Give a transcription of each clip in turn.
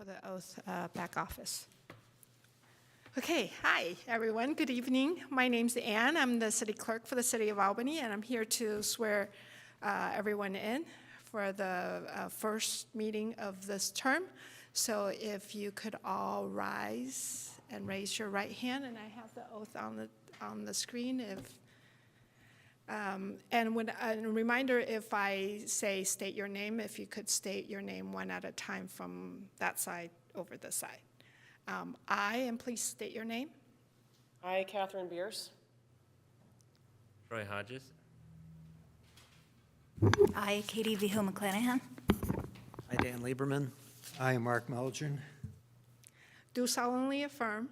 for the oath back office. Okay, hi everyone, good evening. My name's Ann, I'm the city clerk for the city of Albany, and I'm here to swear everyone in for the first meeting of this term. So if you could all rise and raise your right hand, and I have the oath on the screen. And a reminder, if I say state your name, if you could state your name one at a time from that side over this side. And please state your name. I, Catherine Bierce. Troy Hodges. I, Katie Vigil McClanahan. Hi, Dan Lieberman. I, Mark Melgen. Do solemnly affirm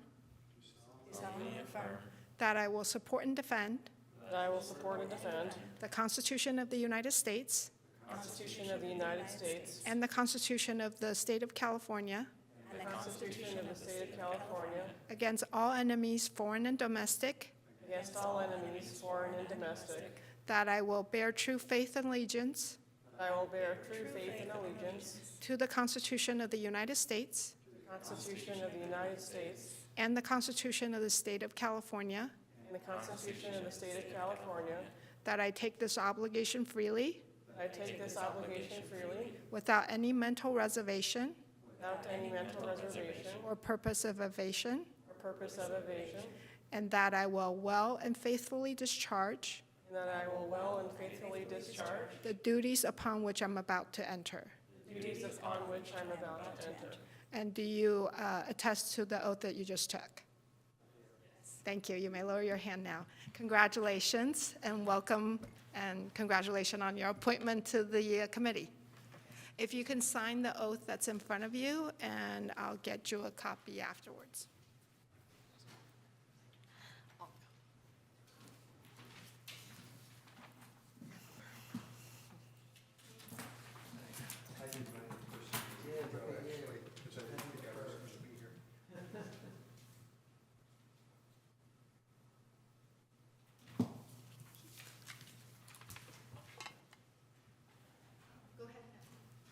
that I will support and defend That I will support and defend the Constitution of the United States the Constitution of the United States and the Constitution of the State of California and the Constitution of the State of California against all enemies, foreign and domestic, against all enemies, foreign and domestic. that I will bear true faith and allegiance That I will bear true faith and allegiance to the Constitution of the United States to the Constitution of the United States and the Constitution of the State of California, and the Constitution of the State of California. that I take this obligation freely That I take this obligation freely without any mental reservation without any mental reservation or purpose of evasion, or purpose of evasion, and that I will well and faithfully discharge and that I will well and faithfully discharge the duties upon which I'm about to enter. the duties upon which I'm about to enter. And do you attest to the oath that you just took? Thank you. You may lower your hand now. Congratulations and welcome, and congratulations on your appointment to the committee. If you can sign the oath that's in front of you, and I'll get you a copy afterwards.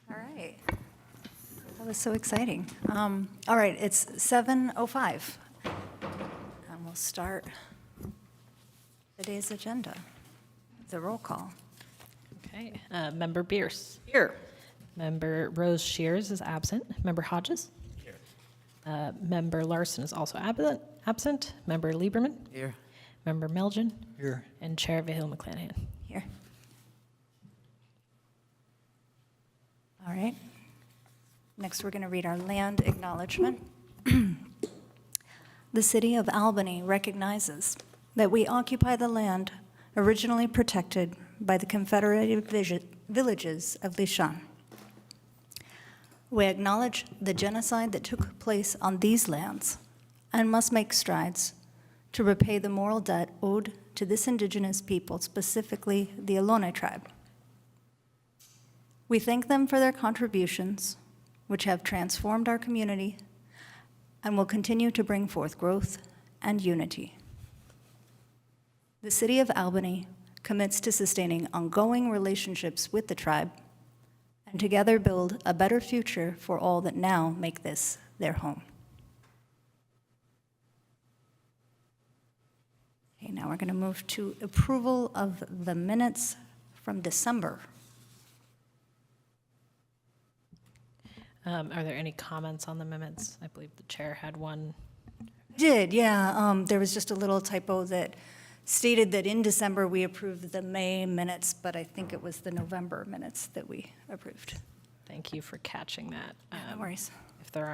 All right. That was so exciting. All right, it's 7:05. And we'll start today's agenda, the roll call. Okay, Member Bierce. Here. Member Rose Shears is absent. Member Hodges. Here. Member Larson is also absent. Member Lieberman. Here. Member Melgen. Here. And Chair Vigil McClanahan. Here. All right. Next, we're going to read our land acknowledgement. The City of Albany recognizes that we occupy the land originally protected by the Confederated villages of Fisun. We acknowledge the genocide that took place on these lands and must make strides to repay the moral debt owed to this indigenous people, specifically the Ohlone tribe. We thank them for their contributions, which have transformed our community and will continue to bring forth growth and unity. The City of Albany commits to sustaining ongoing relationships with the tribe and together build a better future for all that now make this their home. Okay, now we're going to move to approval of the minutes from December. Are there any comments on the minutes? I believe the chair had one. Did, yeah. There was just a little typo that stated that in December we approved the May minutes, but I think it was the November minutes that we approved. Thank you for catching that. No worries. If there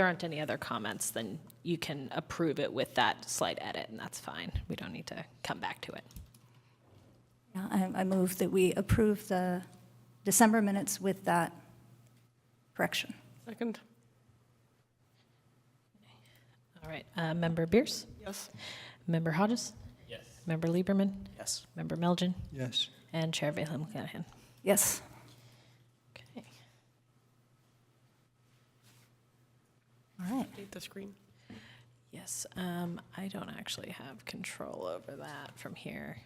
aren't any other comments, then you can approve it with that slight edit, and that's fine. We don't need to come back to it. Yeah, I move that we approve the December minutes with that correction. Second. All right, Member Bierce. Yes. Member Hodges. Yes. Member Lieberman. Yes. Member Melgen. Yes. And Chair Vigil McClanahan. Yes. Okay. All right. Update the screen. Yes, I don't actually have control over that from here.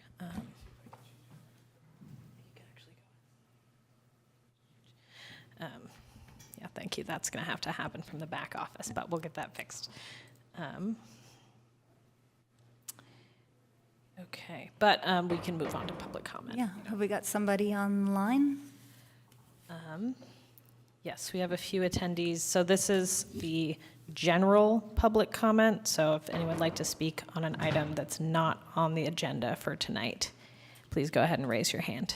Yeah, thank you. That's going to have to happen from the back office, but we'll get that fixed. Okay, but we can move on to public comment. Yeah, have we got somebody online? Yes, we have a few attendees. So this is the general public comment. So if anyone would like to speak on an item that's not on the agenda for tonight, please go ahead and raise your hand.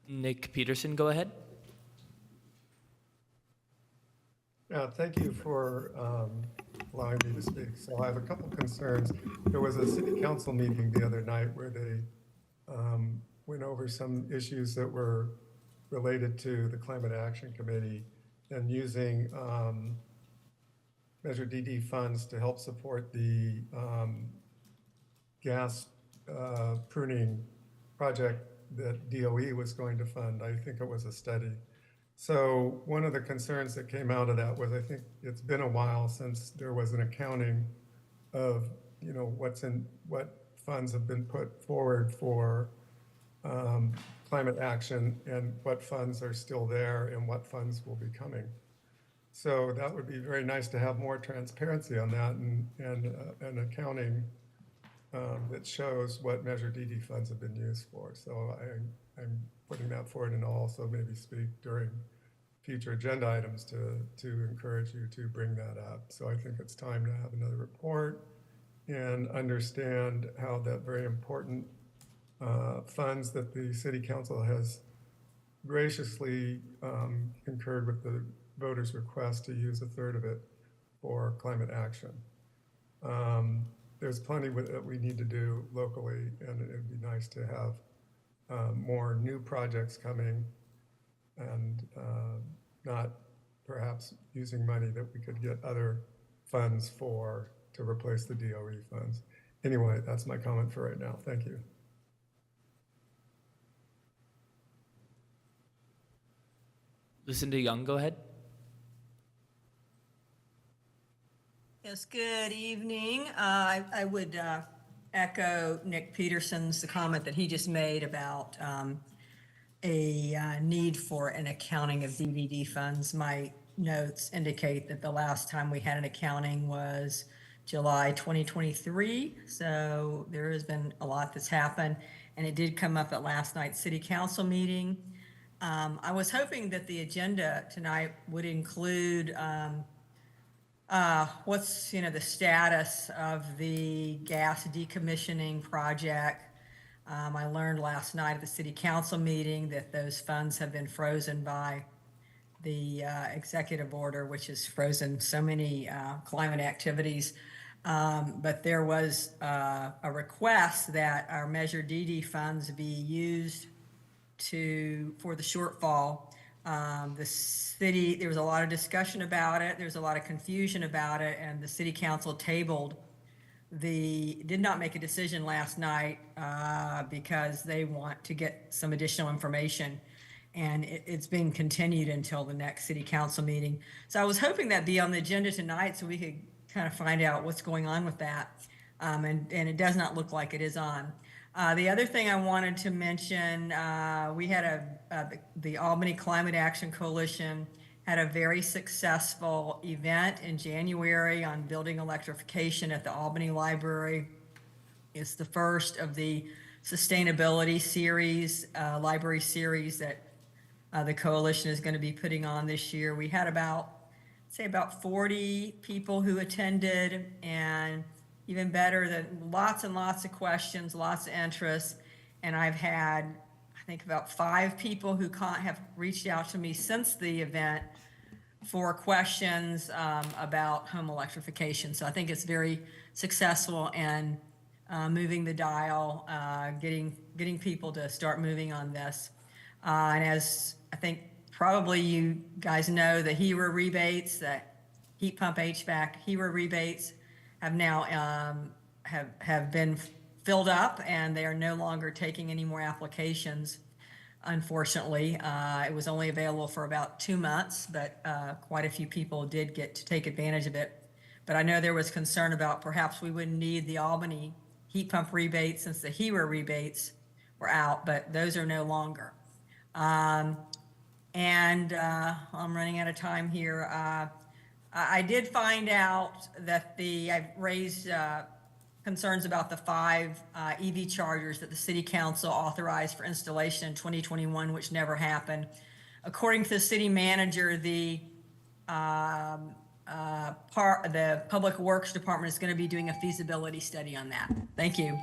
Nick Peterson, go ahead. Yeah, thank you for allowing me to speak. So I have a couple concerns. There was a city council meeting the other night where they went over some issues that were related to the Climate Action Committee and using Measure DD funds to help support the gas pruning project that DOE was going to fund. I think it was a study. So one of the concerns that came out of that was, I think it's been a while since there was an accounting of, you know, what funds have been put forward for climate action and what funds are still there and what funds will be coming. So that would be very nice to have more transparency on that and an accounting that shows what Measure DD funds have been used for. So I'm putting that forward, and I'll also maybe speak during future agenda items to encourage you to bring that up. So I think it's time to have another report and understand how that very important funds that the City Council has graciously concurred with the voters' request to use a third of it for climate action. There's plenty that we need to do locally, and it'd be nice to have more new projects coming and not perhaps using money that we could get other funds for to replace the DOE funds. Anyway, that's my comment for right now. Thank you. Lucinda Young, go ahead. Yes, good evening. I would echo Nick Peterson's the comment that he just made about a need for an accounting of DVD funds. My notes indicate that the last time we had an accounting was July 2023. So there has been a lot that's happened, and it did come up at last night's city council meeting. I was hoping that the agenda tonight would include what's the status of the gas decommissioning project. I learned last night at the city council meeting that those funds have been frozen by the executive order, which has frozen so many climate activities. But there was a request that our Measure DD funds be used for the shortfall. The city, there was a lot of discussion about it. There's a lot of confusion about it, and the city council did not make a decision last night because they want to get some additional information, and it's being continued until the next city council meeting. So I was hoping that'd be on the agenda tonight so we could kind of find out what's going on with that, and it does not look like it is on. The other thing I wanted to mention, we had the Albany Climate Action Coalition had a very successful event in January on building electrification at the Albany Library. It's the first of the sustainability series, library series that the coalition is going to be putting on this year. We had about 40 people who attended, and even better, that lots and lots of questions, lots of interest. And I've had, I think, about 5 people who have reached out to me since the event for questions about home electrification. So I think it's very successful and moving the dial, getting people to start moving on this. And as I think probably you guys know, the HERA rebates, that heat pump HVAC HERA rebates, have now have been filled up, and they are no longer taking any more applications. Unfortunately, it was only available for about 2 months, but quite a few people did get to take advantage of it. But I know there was concern about perhaps we wouldn't need the Albany heat pump rebates since the HERA rebates were out, but those are no longer. I'm running out of time here. I did find out that I've raised concerns about the 5 EV chargers that the city council authorized for installation in 2021, which never happened. According to the city manager, the Public Works Department is going to be doing a feasibility study on that. Thank you.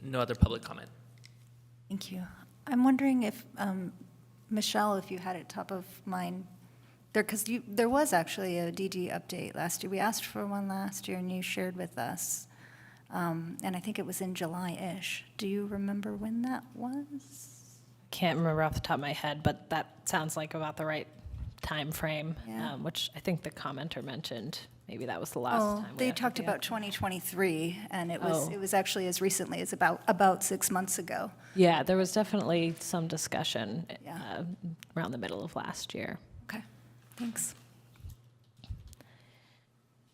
No other public comment. Thank you. I'm wondering if, Michelle, if you had it top of mind, because there was actually a DD update last year. We asked for one last year, and you shared with us. And I think it was in July-ish. Do you remember when that was? Can't remember off the top of my head, but that sounds like about the right time frame, Yeah. which I think the commenter mentioned. Maybe that was the last time. we They had talked the about update. 2023, and it Oh. was actually as recently as about 6 months ago. Yeah, there was definitely some discussion Yeah. around the middle of last year. Okay, thanks.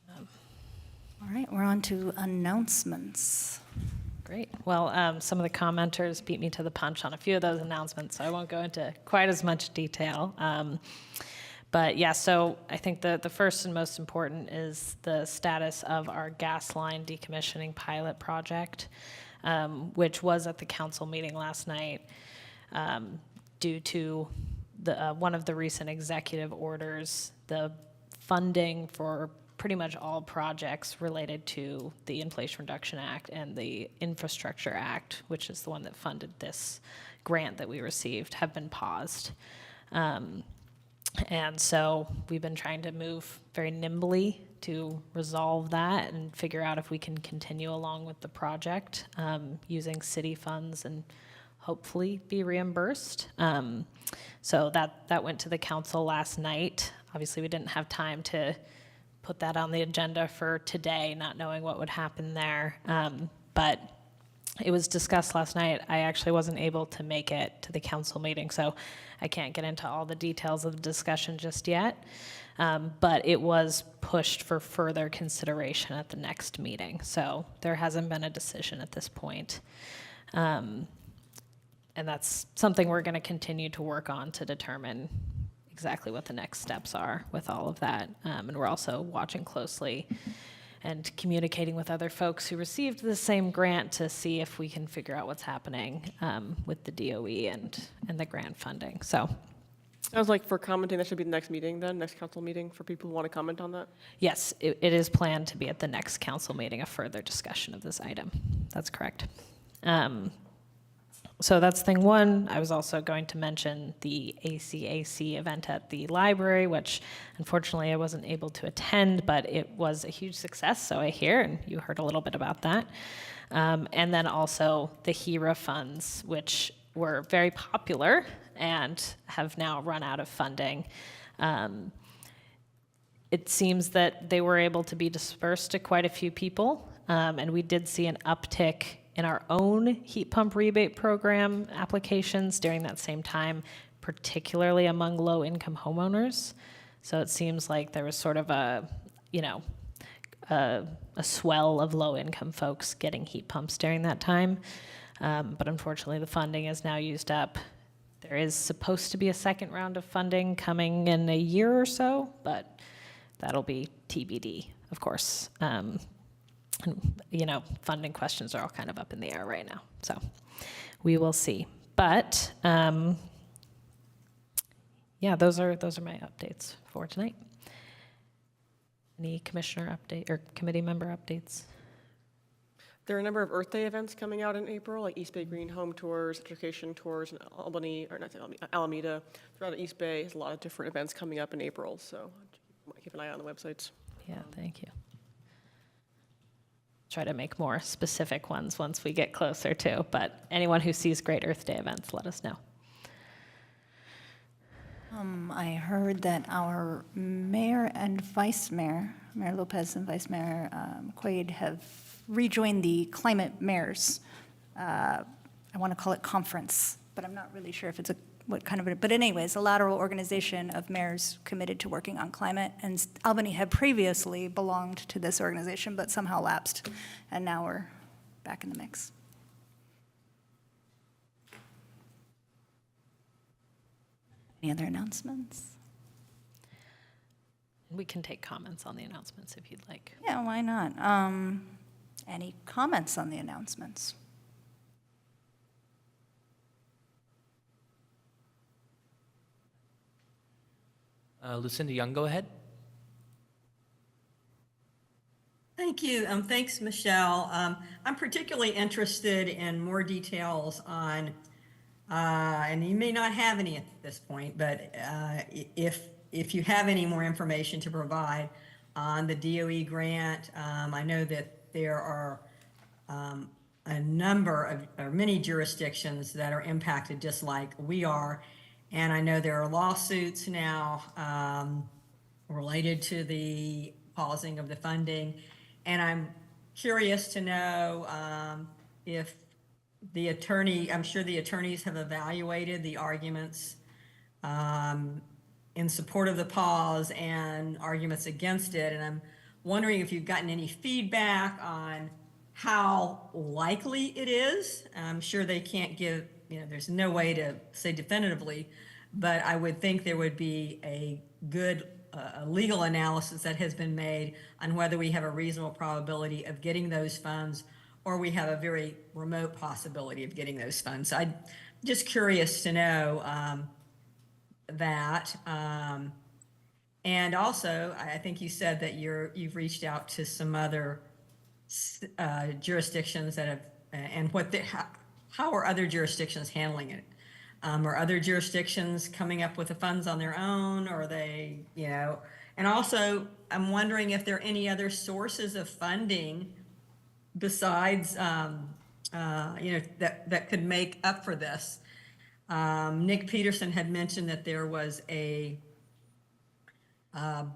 All right, we're on to announcements. Great. Well, some of the commenters beat me to the punch on a few of those announcements, so I won't go into quite as much detail. But yeah, so I think the first and most important is the status of our gas line decommissioning pilot project, which was at the council meeting last night due to one of the recent executive orders. The funding for pretty much all projects related to the Inflation Reduction Act and the Infrastructure Act, which is the one that funded this grant that we received, have been paused. And so we've been trying to move very nimbly to resolve that and figure out if we can continue along with the project using city funds and hopefully be reimbursed. So that went to the council last night. Obviously, we didn't have time to put that on the agenda for today, not knowing what would happen there. But it was discussed last night. I actually wasn't able to make it to the council meeting, so I can't get into all the details of the discussion just yet. But it was pushed for further consideration at the next meeting. So there hasn't been a decision at this point. And that's something we're going to continue to work on to determine exactly what the next steps are with all of that. And we're also watching closely and communicating with other folks who received the same grant to see if we can figure out what's happening with the DOE and the grant funding. So Sounds like for commenting, that should be the next meeting then, next council meeting for people who want to comment on that? yes, it is planned to be at the next council meeting, a further discussion of this item. That's correct. So that's thing one. I was also going to mention the ACAC event at the library, which unfortunately I wasn't able to attend, but it was a huge success, so I hear, and you heard a little bit about that. And then also the HERA funds, which were very popular and have now run out of funding. It seems that they were able to be dispersed to quite a few people, and we did see an uptick in our own heat pump rebate program applications during that same time, particularly among low-income homeowners. So it seems like there was sort of a swell of low-income folks getting heat pumps during that time. But unfortunately, the funding is now used up. There is supposed to be a second round of funding coming in a year or so, but that'll be TBD, of course. Funding questions are all kind of up in the air right now. So we will see. But those are my updates for tonight. Any commissioner update or committee member updates? There are a number of Earth Day events coming out in April, like East Bay Green Home Tours, Education Tours in Albany, or not Albany, Alameda. Throughout East Bay, there's a lot of different events coming up in April, so keep an eye on the websites. Yeah, thank you. Try to make more specific ones once we get closer to, but anyone who sees great Earth Day events, let us know. I heard that our mayor and vice mayor, Mayor Lopez and Vice Mayor Quaid, have rejoined the Climate Mayors. I want to call it conference, but I'm not really sure if it's what kind of, but anyways, a lateral organization of mayors committed to working on climate. And Albany had previously belonged to this organization, but somehow lapsed. And now we're back in the mix. Any other announcements? We can take comments on the announcements if you'd like. Yeah, why not? Any comments on the announcements? Lucinda Young, go ahead. Thank you. Thanks, Michelle. I'm particularly interested in more details on, and you may not have any at this point, but if you have any more information to provide on the DOE grant, I know that there are a number of, or many jurisdictions that are impacted just like we are. And I know there are lawsuits now related to the pausing of the funding. And I'm curious to know if the attorney, I'm sure the attorneys have evaluated the arguments in support of the pause and arguments against it. And I'm wondering if you've gotten any feedback on how likely it is. I'm sure they can't give, there's no way to say definitively, but I would think there would be a good legal analysis that has been made on whether we have a reasonable probability of getting those funds or we have a very remote possibility of getting those funds. So I'm just curious to know that. And also, I think you said that you've reached out to some other jurisdictions that have, and how are other jurisdictions handling it? Are other jurisdictions coming up with the funds on their own, or are they, and also I'm wondering if there are any other sources of funding besides, that could make up for this. Nick Peterson had mentioned that there was a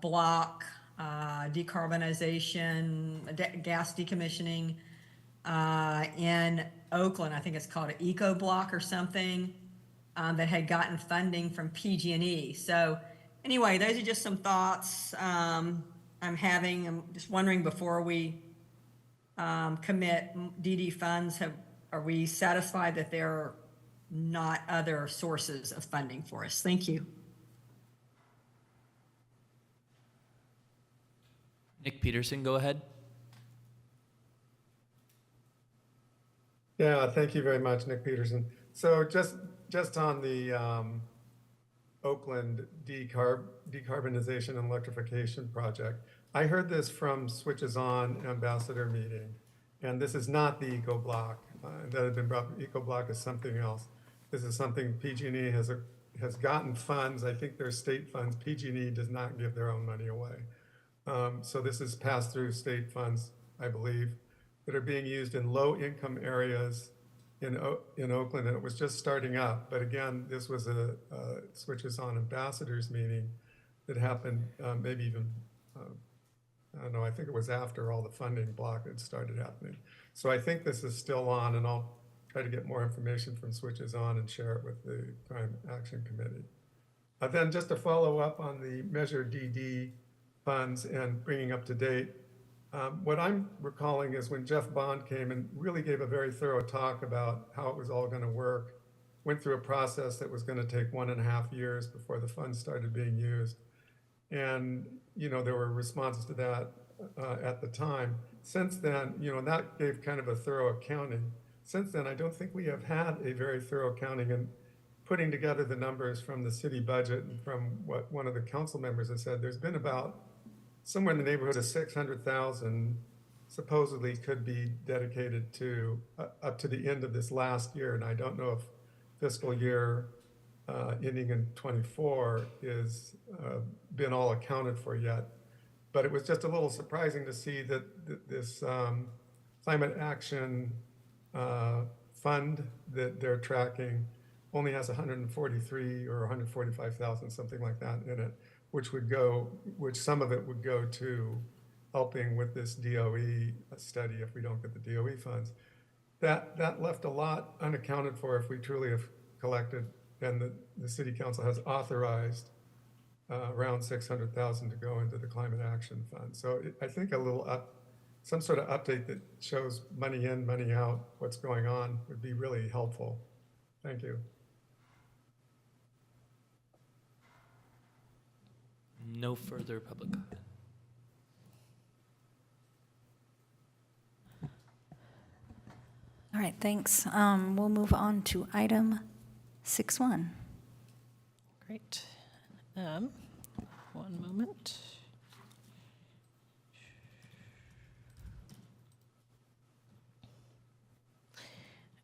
block decarbonization, gas decommissioning in Oakland. I think it's called an eco block or something, that had gotten funding from PG&E. So anyway, those are just some thoughts I'm having. I'm just wondering, before we commit DD funds, are we satisfied that there are not other sources of funding for us? Thank you. Nick Peterson, go ahead. Yeah, thank you very much, Nick Peterson. So just on the Oakland decarbonization and electrification project, I heard this from Switches On Ambassador meeting, and this is not the eco block that had been brought. Eco block is something else. This is something PG&E has gotten funds. I think they're state funds. PG&E does not give their own money away. So this is passed through state funds, I believe, that are being used in low-income areas in Oakland, and it was just starting up. But again, this was a Switches On Ambassadors meeting that happened maybe even, I don't know, I think it was after all the funding block had started happening. So I think this is still on, and I'll try to get more information from Switches On and share it with the Climate Action Committee. Then just to follow up on the Measure DD funds and bringing up to date, what I'm recalling is when Jeff Bond came and really gave a very thorough talk about how it was all going to work, went through a process that was going to take 1.5 years before the funds started being used. And, there were responses to that at the time. Since then, and that gave kind of a thorough accounting. Since then, I don't think we have had a very thorough accounting, and putting together the numbers from the city budget and from what one of the council members has said, there's been about somewhere in the neighborhood of 600,000 supposedly could be dedicated to up to the end of this last year. And I don't know if fiscal year ending in 24 is been all accounted for yet. But it was just a little surprising to see that this climate action fund that they're tracking only has 143 or 145,000, something like that in it, which some of it would go to helping with this DOE study if we don't get the DOE funds. That left a lot unaccounted for if we truly have collected and the city council has authorized around 600,000 to go into the climate action fund. So I think some sort of update that shows money in, money out, what's going on would be really helpful. Thank you. No further public comment. All right, thanks. We'll move on to item 6.1. Great. One moment.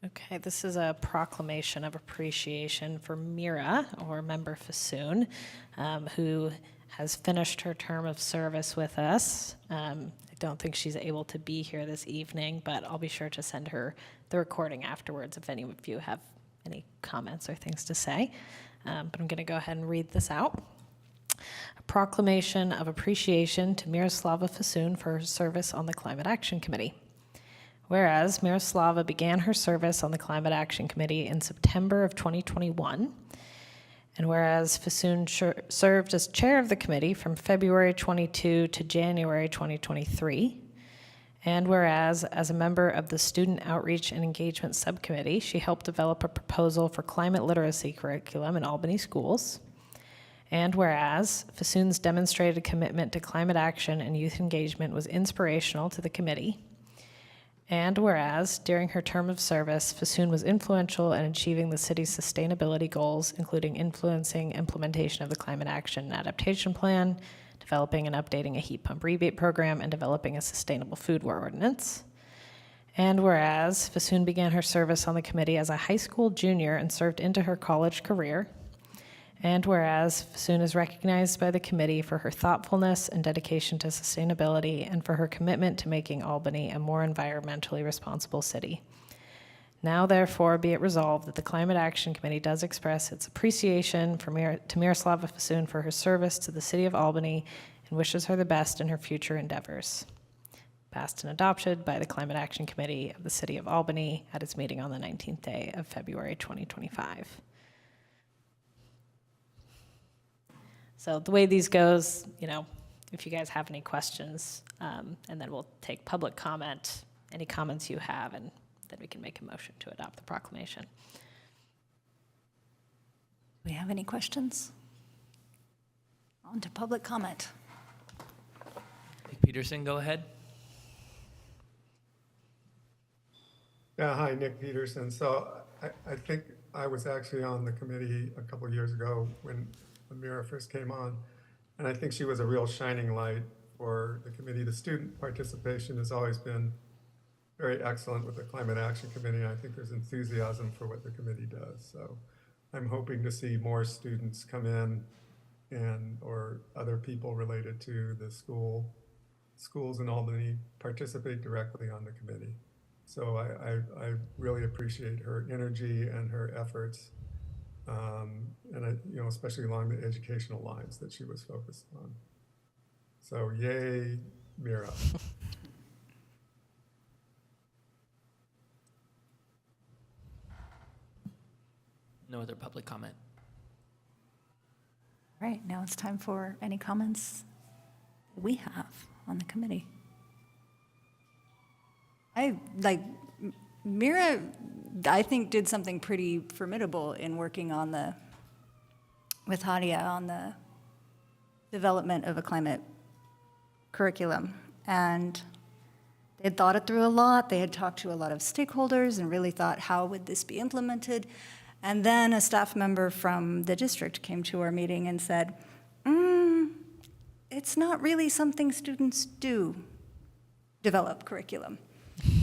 Okay, this is a proclamation of appreciation for Mira, or Member Fisun, who has finished her term of service with us. I don't think she's able to be here this evening, but I'll be sure to send her the recording afterwards if any of you have any comments or things to say. But I'm going to go ahead and read this out. A proclamation of appreciation to Myroslava Fisun for her service on the Climate Action Committee. Whereas Myroslava began her service on the Climate Action Committee in September of 2021, and whereas Fisun served as chair of the committee from February 22 to January 2023, and whereas as a member of the Student Outreach and Engagement Subcommittee, she helped develop a proposal for climate literacy curriculum in Albany schools, and whereas Fisun's demonstrated commitment to climate action and youth engagement was inspirational to the committee, and whereas, during her term of service, Fisun was influential in achieving the city's sustainability goals, including influencing implementation of the Climate Action and Adaptation Plan, developing and updating a heat pump rebate program, and developing a sustainable food ordinance. And whereas, Fisun began her service on the committee as a high school junior and served into her college career. And whereas Fisun is recognized by the committee for her thoughtfulness and dedication to sustainability and for her commitment to making Albany a more environmentally responsible city. Now, therefore, be it resolved that the Climate Action Committee does express its appreciation to Myroslava Fisun for her service to the city of Albany and wishes her the best in her future endeavors. Passed and adopted by the Climate Action Committee of the city of Albany at its meeting on the 19th day of February 2025. So the way these goes, if you guys have any questions, and then we'll take public comment, any comments you have, and then we can make a motion to adopt the proclamation. Do we have any questions? On to public comment. Nick Peterson, go ahead. Yeah, hi, Nick Peterson. So I think I was actually on the committee a couple of years ago when Mira first came on, and I think she was a real shining light for the committee. The student participation has always been very excellent with the Climate Action Committee. I think there's enthusiasm for what the committee does. So I'm hoping to see more students come in or other people related to the schools in Albany participate directly on the committee. So I really appreciate her energy and her efforts. And especially along the educational lines that she was focused on. So yay, Mira. No other public comment. All right, now it's time for any comments we have on the committee. Mira, I think, did something pretty formidable in working with Hadia on the development of a climate curriculum. And they had thought it through a lot. They had talked to a lot of stakeholders and really thought, how would this be implemented? And then a staff member from the district came to our meeting and said, it's not really something students do, develop curriculum.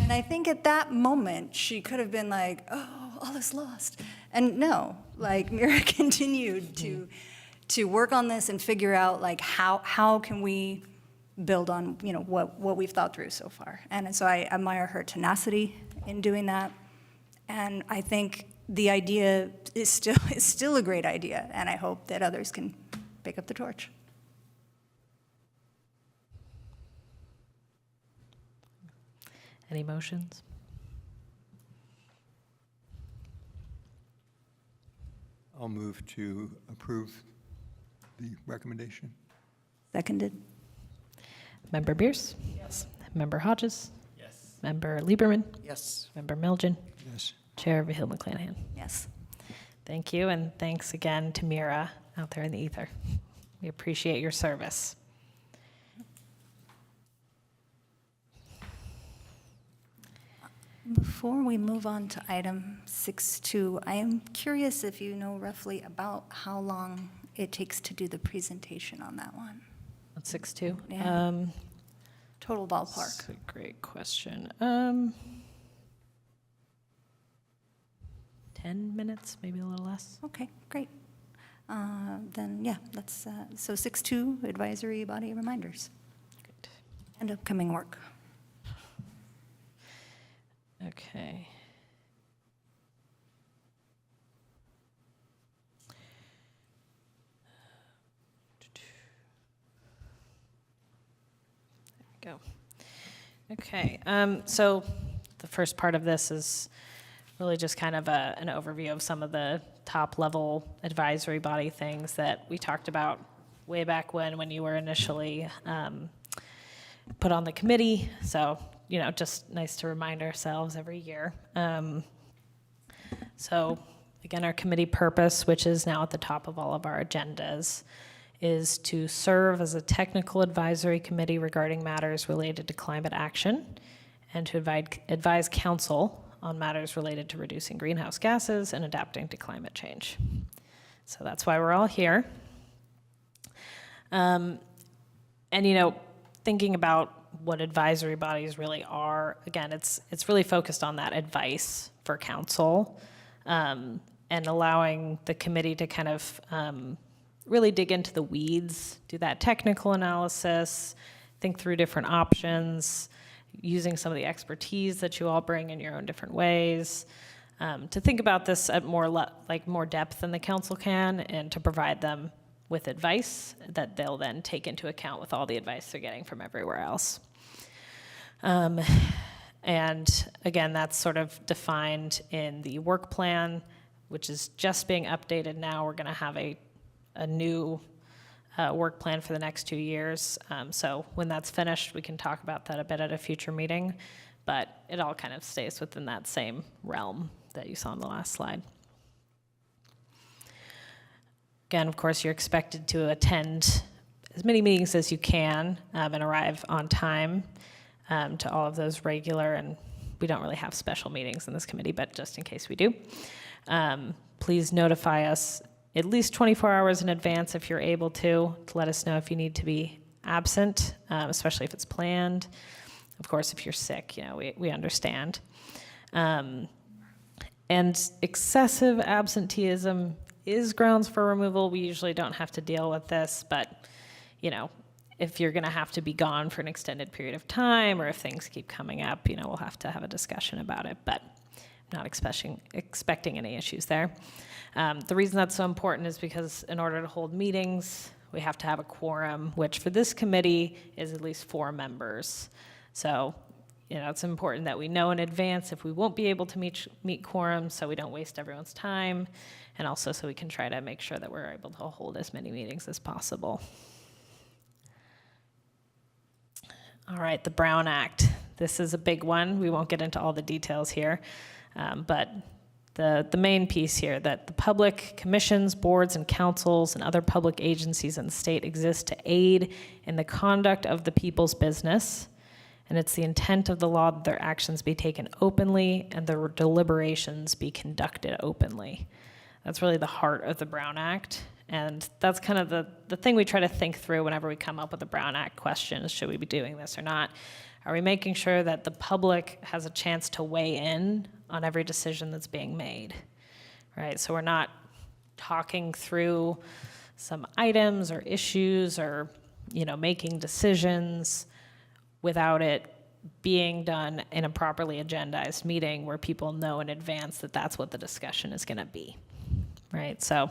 And I think at that moment, she could have been like, oh, all is lost. And no, Mira continued to work on this and figure out, how can we build on, what we've thought through so far. And so I admire her tenacity in doing that. And I think the idea is still a great idea, and I hope that others can pick up the torch. Any motions? I'll move to approve the recommendation. Seconded. Member Bierce? Yes. Member Hodges? Yes. Member Lieberman? Yes. Member Milgen? Yes. Chair Vahil McClanahan? Yes. Thank you, and thanks again to Mira out there in the ether. We appreciate your service. Before we move on to item 6.2, I am curious if you know roughly about how long it takes to do the presentation on that one. On 6.2? Yeah. Total ballpark. That's a great question. 10 minutes, maybe a little less. Okay, great. Then, yeah, let's, so 6.2, advisory body reminders Great. and upcoming work. Okay. There we go. Okay, so the first part of this is really just kind of an overview of some of the top level advisory body things that we talked about way back when you were initially put on the committee. So, you know, just nice to remind ourselves every year. So again, our committee purpose, which is now at the top of all of our agendas, is to serve as a technical advisory committee regarding matters related to climate action and to advise council on matters related to reducing greenhouse gases and adapting to climate change. So that's why we're all here. And, you know, thinking about what advisory bodies really are, again, it's really focused on that advice for council and allowing the committee to kind of really dig into the weeds, do that technical analysis, think through different options, using some of the expertise that you all bring in your own different ways, to think about this at more depth than the council can, and to provide them with advice that they'll then take into account with all the advice they're getting from everywhere else. And again, that's sort of defined in the work plan, which is just being updated now. We're going to have a new work plan for the next 2 years. So when that's finished, we can talk about that a bit at a future meeting, but it all kind of stays within that same realm that you saw on the last slide. Again, of course, you're expected to attend as many meetings as you can and arrive on time to all of those regular, and we don't really have special meetings in this committee, but just in case we do, please notify us at least 24 hours in advance if you're able to let us know if you need to be absent, especially if it's planned. Of course, if you're sick, you know, we understand. And excessive absenteeism is grounds for removal. We usually don't have to deal with this, but, you know, if you're going to have to be gone for an extended period of time, or if things keep coming up, you know, we'll have to have a discussion about it, but I'm not expecting any issues there. The reason that's so important is because in order to hold meetings, we have to have a quorum, which for this committee is at least 4 members. So, you know, it's important that we know in advance if we won't be able to meet quorum, so we don't waste everyone's time, and also so we can try to make sure that we're able to hold as many meetings as possible. All right, the Brown Act. This is a big one. We won't get into all the details here, but the main piece here, that the public commissions, boards, and councils and other public agencies in the state exist to aid in the conduct of the people's business, and it's the intent of the law that their actions be taken openly and their deliberations be conducted openly. That's really the heart of the Brown Act, and that's kind of the thing we try to think through whenever we come up with a Brown Act question is, should we be doing this or not? Are we making sure that the public has a chance to weigh in on every decision that's being made, right? So we're not talking through some items or issues or, you know, making decisions without it being done in a properly agendized meeting where people know in advance that that's what the discussion is going to be, right? So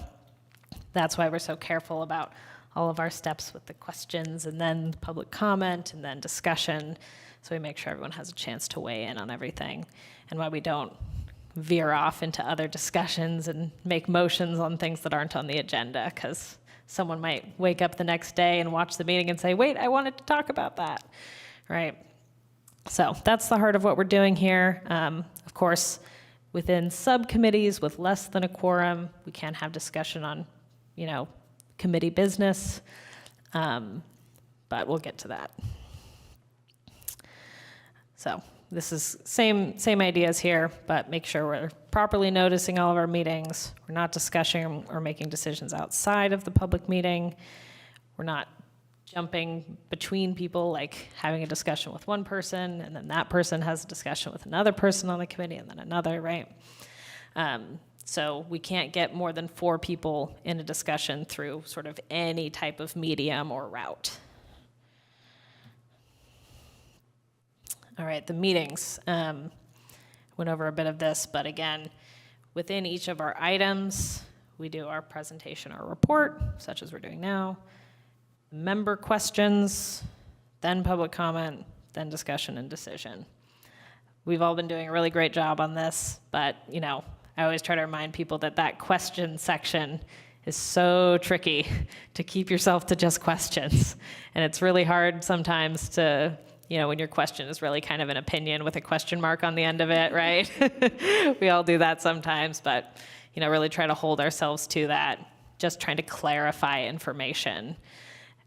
that's why we're so careful about all of our steps with the questions and then public comment and then discussion, so we make sure everyone has a chance to weigh in on everything, and why we don't veer off into other discussions and make motions on things that aren't on the agenda, because someone might wake up the next day and watch the meeting and say, wait, I wanted to talk about that, right? So that's the heart of what we're doing here. Of course, within subcommittees with less than a quorum, we can't have discussion on, committee business, but we'll get to that. So this is same ideas here, but make sure we're properly noticing all of our meetings. We're not discussing or making decisions outside of the public meeting. We're not jumping between people, like having a discussion with one person, and then that person has a discussion with another person on the committee, and then another, right? So we can't get more than 4 people in a discussion through sort of any type of medium or route. All right, the meetings. Went over a bit of this, but again, within each of our items, we do our presentation or report, such as we're doing now, member questions, then public comment, then discussion and decision. We've all been doing a really great job on this, but I always try to remind people that question section is so tricky to keep yourself to just questions. And it's really hard sometimes to, when your question is really kind of an opinion with a question mark on the end of it, right? We all do that sometimes, but, really try to hold ourselves to that, just trying to clarify information.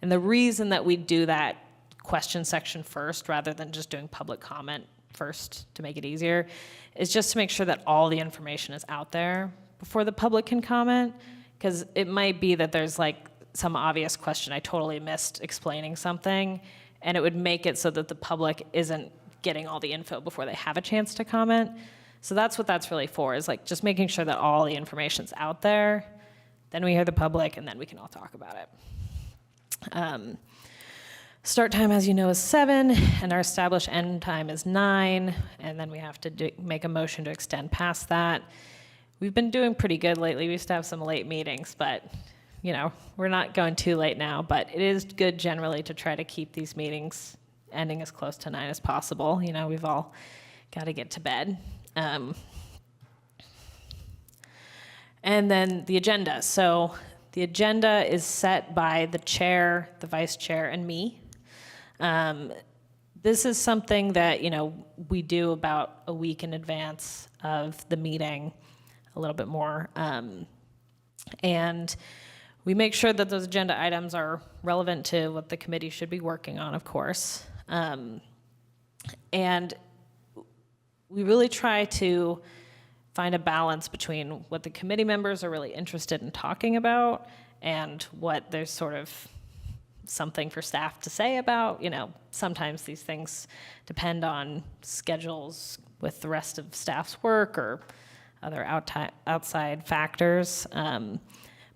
And the reason that we do that question section first, rather than just doing public comment first to make it easier, is just to make sure that all the information is out there before the public can comment. Because it might be that there's like some obvious question I totally missed explaining something, and it would make it so that the public isn't getting all the info before they have a chance to comment. So that's what that's really for, is like just making sure that all the information's out there. Then we hear the public, and then we can all talk about it. Start time, as you know, is 7, and our established end time is 9, and then we have to make a motion to extend past that. We've been doing pretty good lately. We used to have some late meetings, but we're not going too late now, but it is good generally to try to keep these meetings ending as close to 9 as possible. We've all got to get to bed. And then the agenda. So the agenda is set by the chair, the vice chair, and me. This is something that, we do about a week in advance of the meeting, a little bit more. And we make sure that those agenda items are relevant to what the committee should be working on, of course. And we really try to find a balance between what the committee members are really interested in talking about and what there's sort of something for staff to say about. Sometimes these things depend on schedules with the rest of staff's work or other outside factors.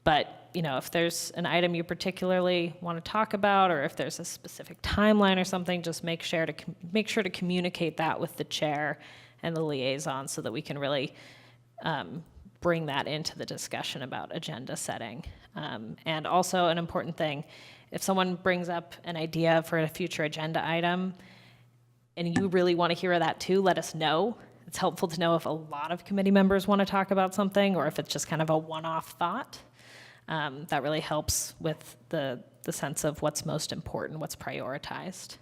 But if there's an item you particularly want to talk about, or if there's a specific timeline or something, just make sure to communicate that with the chair and the liaison so that we can really bring that into the discussion about agenda setting. And also an important thing, if someone brings up an idea for a future agenda item and you really want to hear that too, let us know. It's helpful to know if a lot of committee members want to talk about something or if it's just kind of a one-off thought. That really helps with the sense of what's most important, what's prioritized.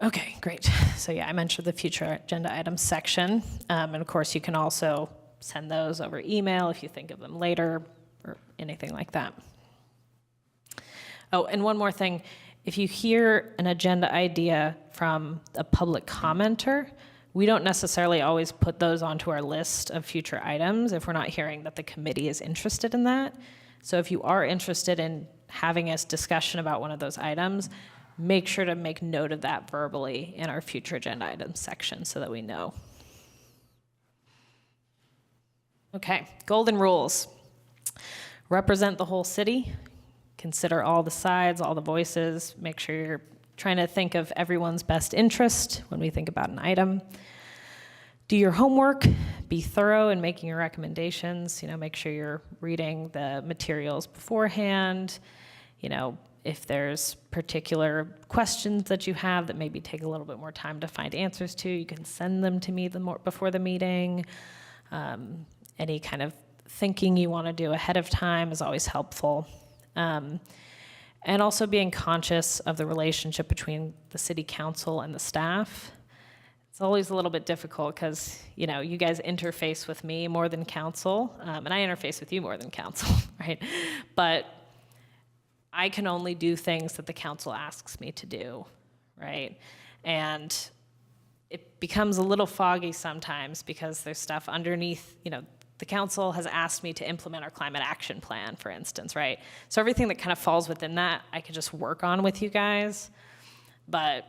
Okay, great. So yeah, I mentioned the future agenda items section. And of course, you can also send those over email if you think of them later or anything like that. Oh, and one more thing. If you hear an agenda idea from a public commenter, we don't necessarily always put those onto our list of future items if we're not hearing that the committee is interested in that. So if you are interested in having a discussion about one of those items, make sure to make note of that verbally in our future agenda items section so that we know. Okay, golden rules. Represent the whole city. Consider all the sides, all the voices. Make sure you're trying to think of everyone's best interest when we think about an item. Do your homework. Be thorough in making your recommendations. Make sure you're reading the materials beforehand. If there's particular questions that you have that maybe take a little bit more time to find answers to, you can send them to me before the meeting. Any kind of thinking you want to do ahead of time is always helpful. And also being conscious of the relationship between the city council and the staff. It's always a little bit difficult because, you know, you guys interface with me more than council, and I interface with you more than council, right? But I can only do things that the council asks me to do, right? And it becomes a little foggy sometimes because there's stuff underneath, you know, the council has asked me to implement our climate action plan, for instance, right? So everything that kind of falls within that, I could just work on with you guys. But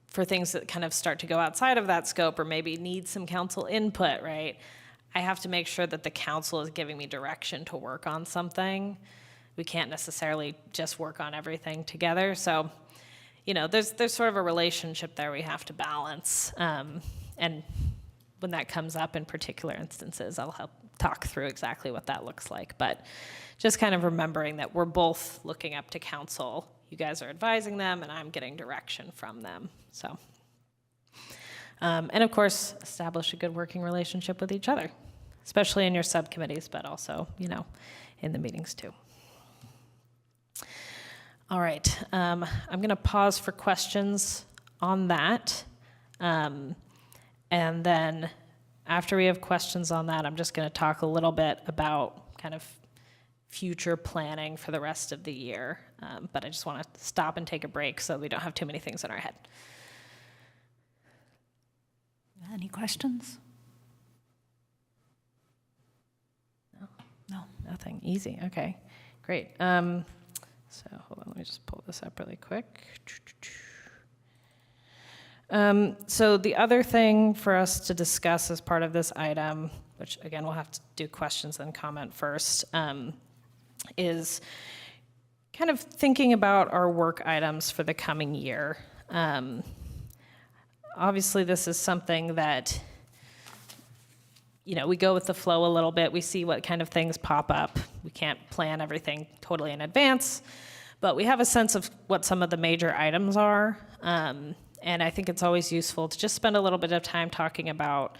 for things that kind of start to go outside of that scope or maybe need some council input, right? I have to make sure that the council is giving me direction to work on something. We can't necessarily just work on everything together. So, you know, there's sort of a relationship there we have to balance. And when that comes up in particular instances, I'll help talk through exactly what that looks like. But just kind of remembering that we're both looking up to council. You guys are advising them, and I'm getting direction from them. So, and of course, establish a good working relationship with each other, especially in your subcommittees, but also, you know, in the meetings too. All right, I'm going to pause for questions on that. And then after we have questions on that, I'm just going to talk a little bit about kind of future planning for the rest of the year. But I just want to stop and take a break so we don't have too many things in our head. Any questions? No. Nothing. Easy. Okay, great. So hold on, let me just pull this up really quick. So the other thing for us to discuss as part of this item, which again, we'll have to do questions and comment first, is kind of thinking about our work items for the coming year. Obviously, this is something that, you know, we go with the flow a little bit. We see what kind of things pop up. We can't plan everything totally in advance, but we have a sense of what some of the major items are. And I think it's always useful to just spend a little bit of time talking about,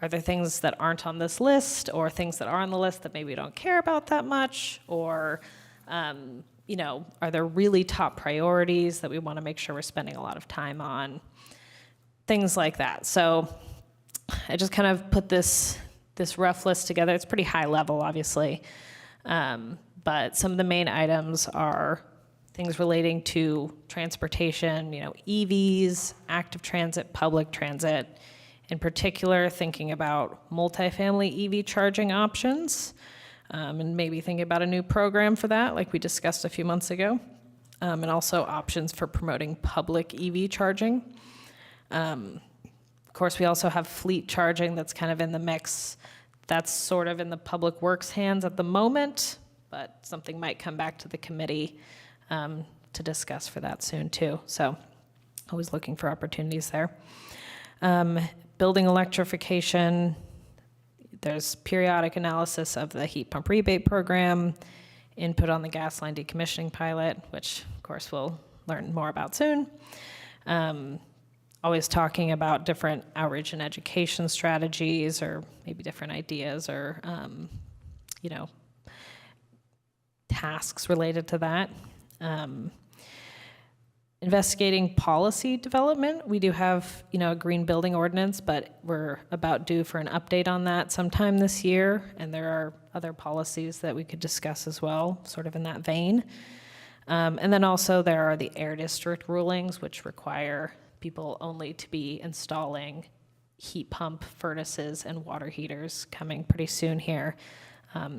are there things that aren't on this list or things that are on the list that maybe we don't care about that much? Or, you know, are there really top priorities that we want to make sure we're spending a lot of time on? Things like that. So I just kind of put this rough list together. It's pretty high level, obviously. But some of the main items are things relating to transportation, you know, EVs, active transit, public transit. In particular, thinking about multifamily EV charging options, and maybe thinking about a new program for that, like we discussed a few months ago, and also options for promoting public EV charging. Of course, we also have fleet charging that's kind of in the mix. That's sort of in the public works hands at the moment, but something might come back to the committee to discuss for that soon too. So always looking for opportunities there. Building electrification, there's periodic analysis of the heat pump rebate program, input on the gas line decommissioning pilot, which of course we'll learn more about soon. Always talking about different outreach and education strategies or maybe different ideas or, you know, tasks related to that. Investigating policy development. We do have, you know, a green building ordinance, but we're about due for an update on that sometime this year. And there are other policies that we could discuss as well, sort of in that vein. And then also there are the air district rulings, which require people only to be installing heat pump furnaces and water heaters coming pretty soon here.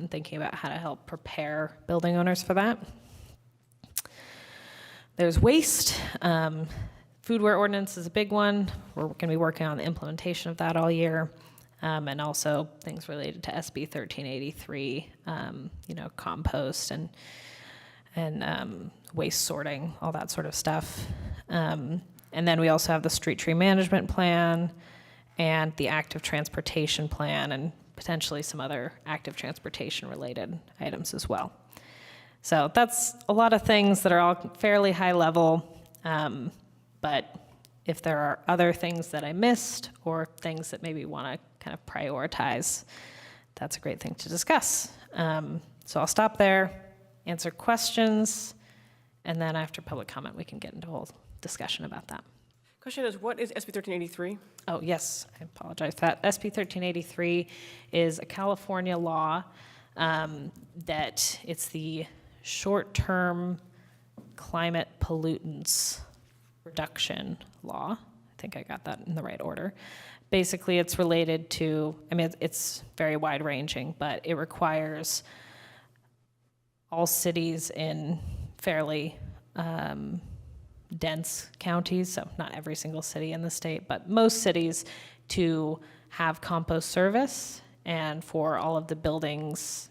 Thinking about how to help prepare building owners for that. There's waste. Foodware ordinance is a big one. We're going to be working on the implementation of that all year. And also things related to SB 1383, you know, compost and waste sorting, all that sort of stuff. And then we also have the street tree management plan and the active transportation plan and potentially some other active transportation related items as well. So that's a lot of things that are all fairly high level. But if there are other things that I missed or things that maybe want to kind of prioritize, that's a great thing to discuss. So I'll stop there, answer questions, and then after public comment, we can get into a whole discussion about that. Question is, what is SB 1383? Oh, yes, I apologize for that. SB 1383 is a California law that it's the short-term climate pollutants reduction law. I think I got that in the right order. Basically, it's related to, I mean, it's very wide-ranging, but it requires all cities in fairly dense counties, so not every single city in the state, but most cities to have compost service, and for all of the buildings,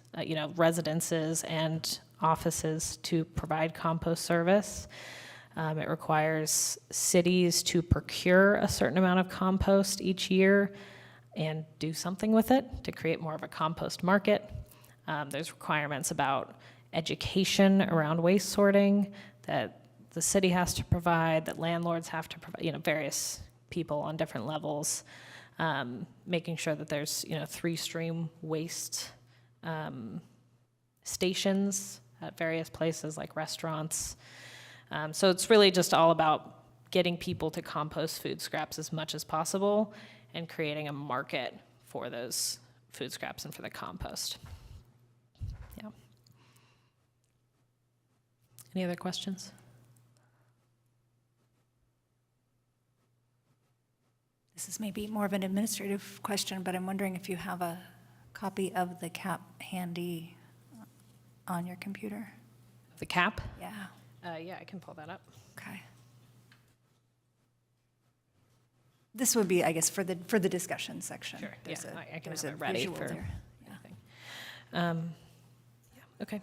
residences and offices to provide compost service. It requires cities to procure a certain amount of compost each year and do something with it to create more of a compost market. There's requirements about education around waste sorting that the city has to provide, that landlords have to provide, various people on different levels, making sure that there's, three-stream waste stations at various places like restaurants. So it's really just all about getting people to compost food scraps as much as possible and creating a market for those food scraps and for the compost. Yeah. Any other questions? This is maybe more of an administrative question, but I'm wondering if you have a copy of the cap handy on your computer? The cap? Yeah, Yeah, I can pull that up. okay. This would be, I guess, for the discussion section. Sure, There's yeah, I can there's have a it ready visual for there. Yeah. anything. Yeah, okay,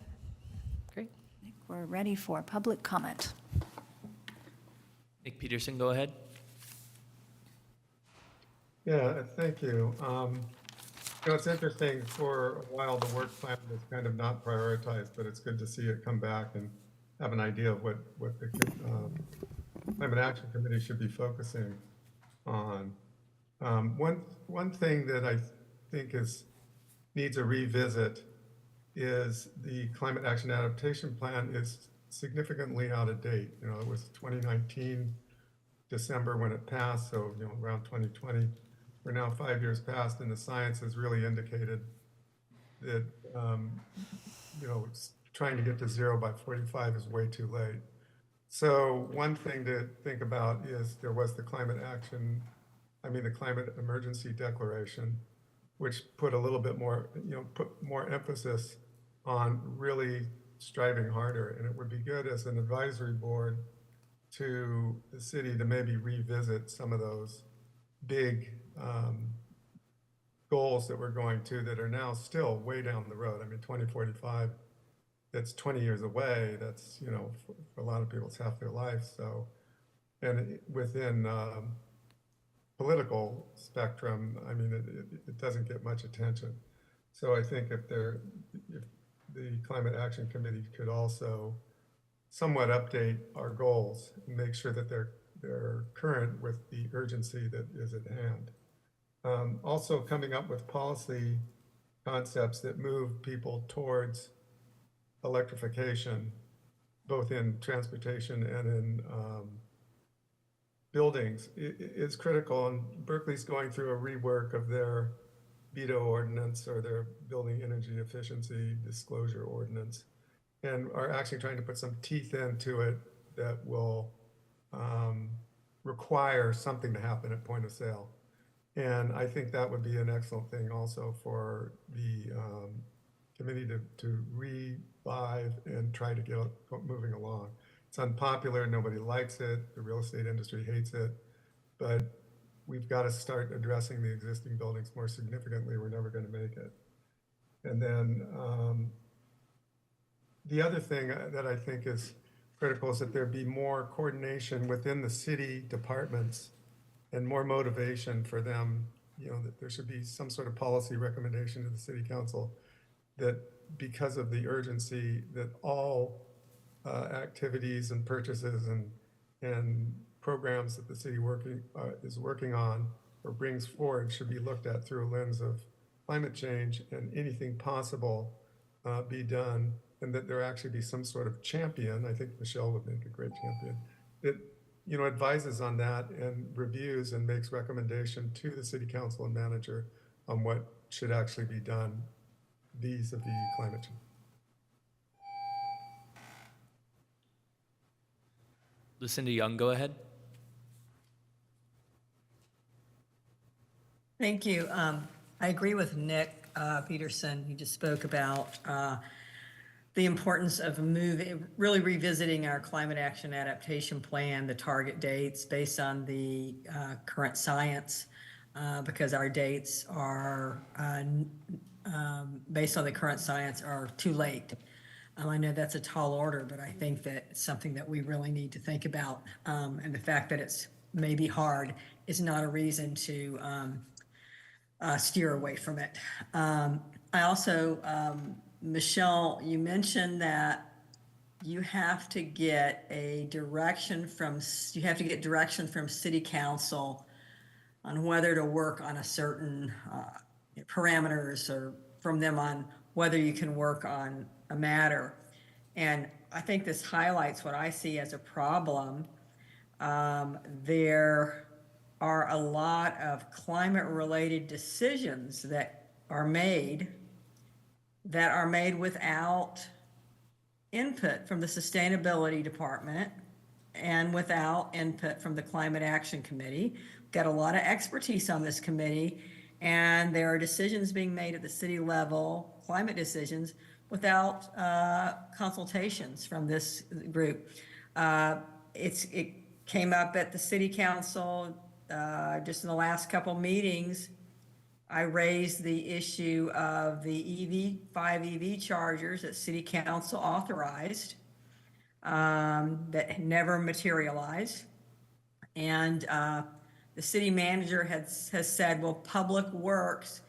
great. I think we're ready for public comment. Nick Peterson, go ahead. Yeah, thank you. It's interesting, for a while, the work plan was kind of not prioritized, but it's good to see it come back and have an idea of what the Climate Action Committee should be focusing on. One thing that I think needs a revisit is the Climate Action Adaptation Plan is significantly out of date. It was 2019 December when it passed, so around 2020. We're now 5 years past, and the science has really indicated that trying to get to zero by 45 is way too late. So one thing to think about is there was the Climate Emergency Declaration, which put a little bit more, put more emphasis on really striving harder. And it would be good as an advisory board to the city to maybe revisit some of those big goals that we're going to that are now still way down the road. 2045, that's 20 years away. That's, for a lot of people, it's half their life. So, and within political spectrum, it doesn't get much attention. So I think if the Climate Action Committee could also somewhat update our goals and make sure that they're current with the urgency that is at hand. Also coming up with policy concepts that move people towards electrification, both in transportation and in buildings, is critical. And Berkeley's going through a rework of their veto ordinance, or their building energy efficiency disclosure ordinance, and are actually trying to put some teeth into it that will require something to happen at point of sale. And I think that would be an excellent thing also for the committee to revive and try to get moving along. It's unpopular, nobody likes it, the real estate industry hates it, but we've got to start addressing the existing buildings more significantly. We're never going to make it. And then the other thing that I think is critical is that there be more coordination within the city departments and more motivation for them. That there should be some sort of policy recommendation to the city council that because of the urgency, that all activities and purchases and programs that the city is working on or brings forward should be looked at through a lens of climate change, and anything possible be done, and that there actually be some sort of champion. I think Michelle would make a great champion that, you know, advises on that and reviews and makes recommendation to the city council and manager on what should actually be done vis-a-vis climate change. Lucinda Young, go ahead. Thank you. I agree with Nick Peterson. He just spoke about the importance of really revisiting our climate action adaptation plan, the target dates based on the current science, because our dates are, based on the current science, are too late. I know that's a tall order, but I think that it's something that we really need to think about. And the fact that it's maybe hard is not a reason to steer away from it. I also, Michelle, you mentioned that you have to get direction from city council on whether to work on a certain parameters, or from them on whether you can work on a matter. And I think this highlights what I see as a problem. There are a lot of climate-related decisions that are made without input from the Sustainability Department and without input from the Climate Action Committee. We've got a lot of expertise on this committee, and there are decisions being made at the city level, climate decisions, without consultations from this group. It came up at the city council just in the last couple meetings. I raised the issue of the 5 EV chargers that city council authorized that never materialized. And the city manager has said, well, Public Works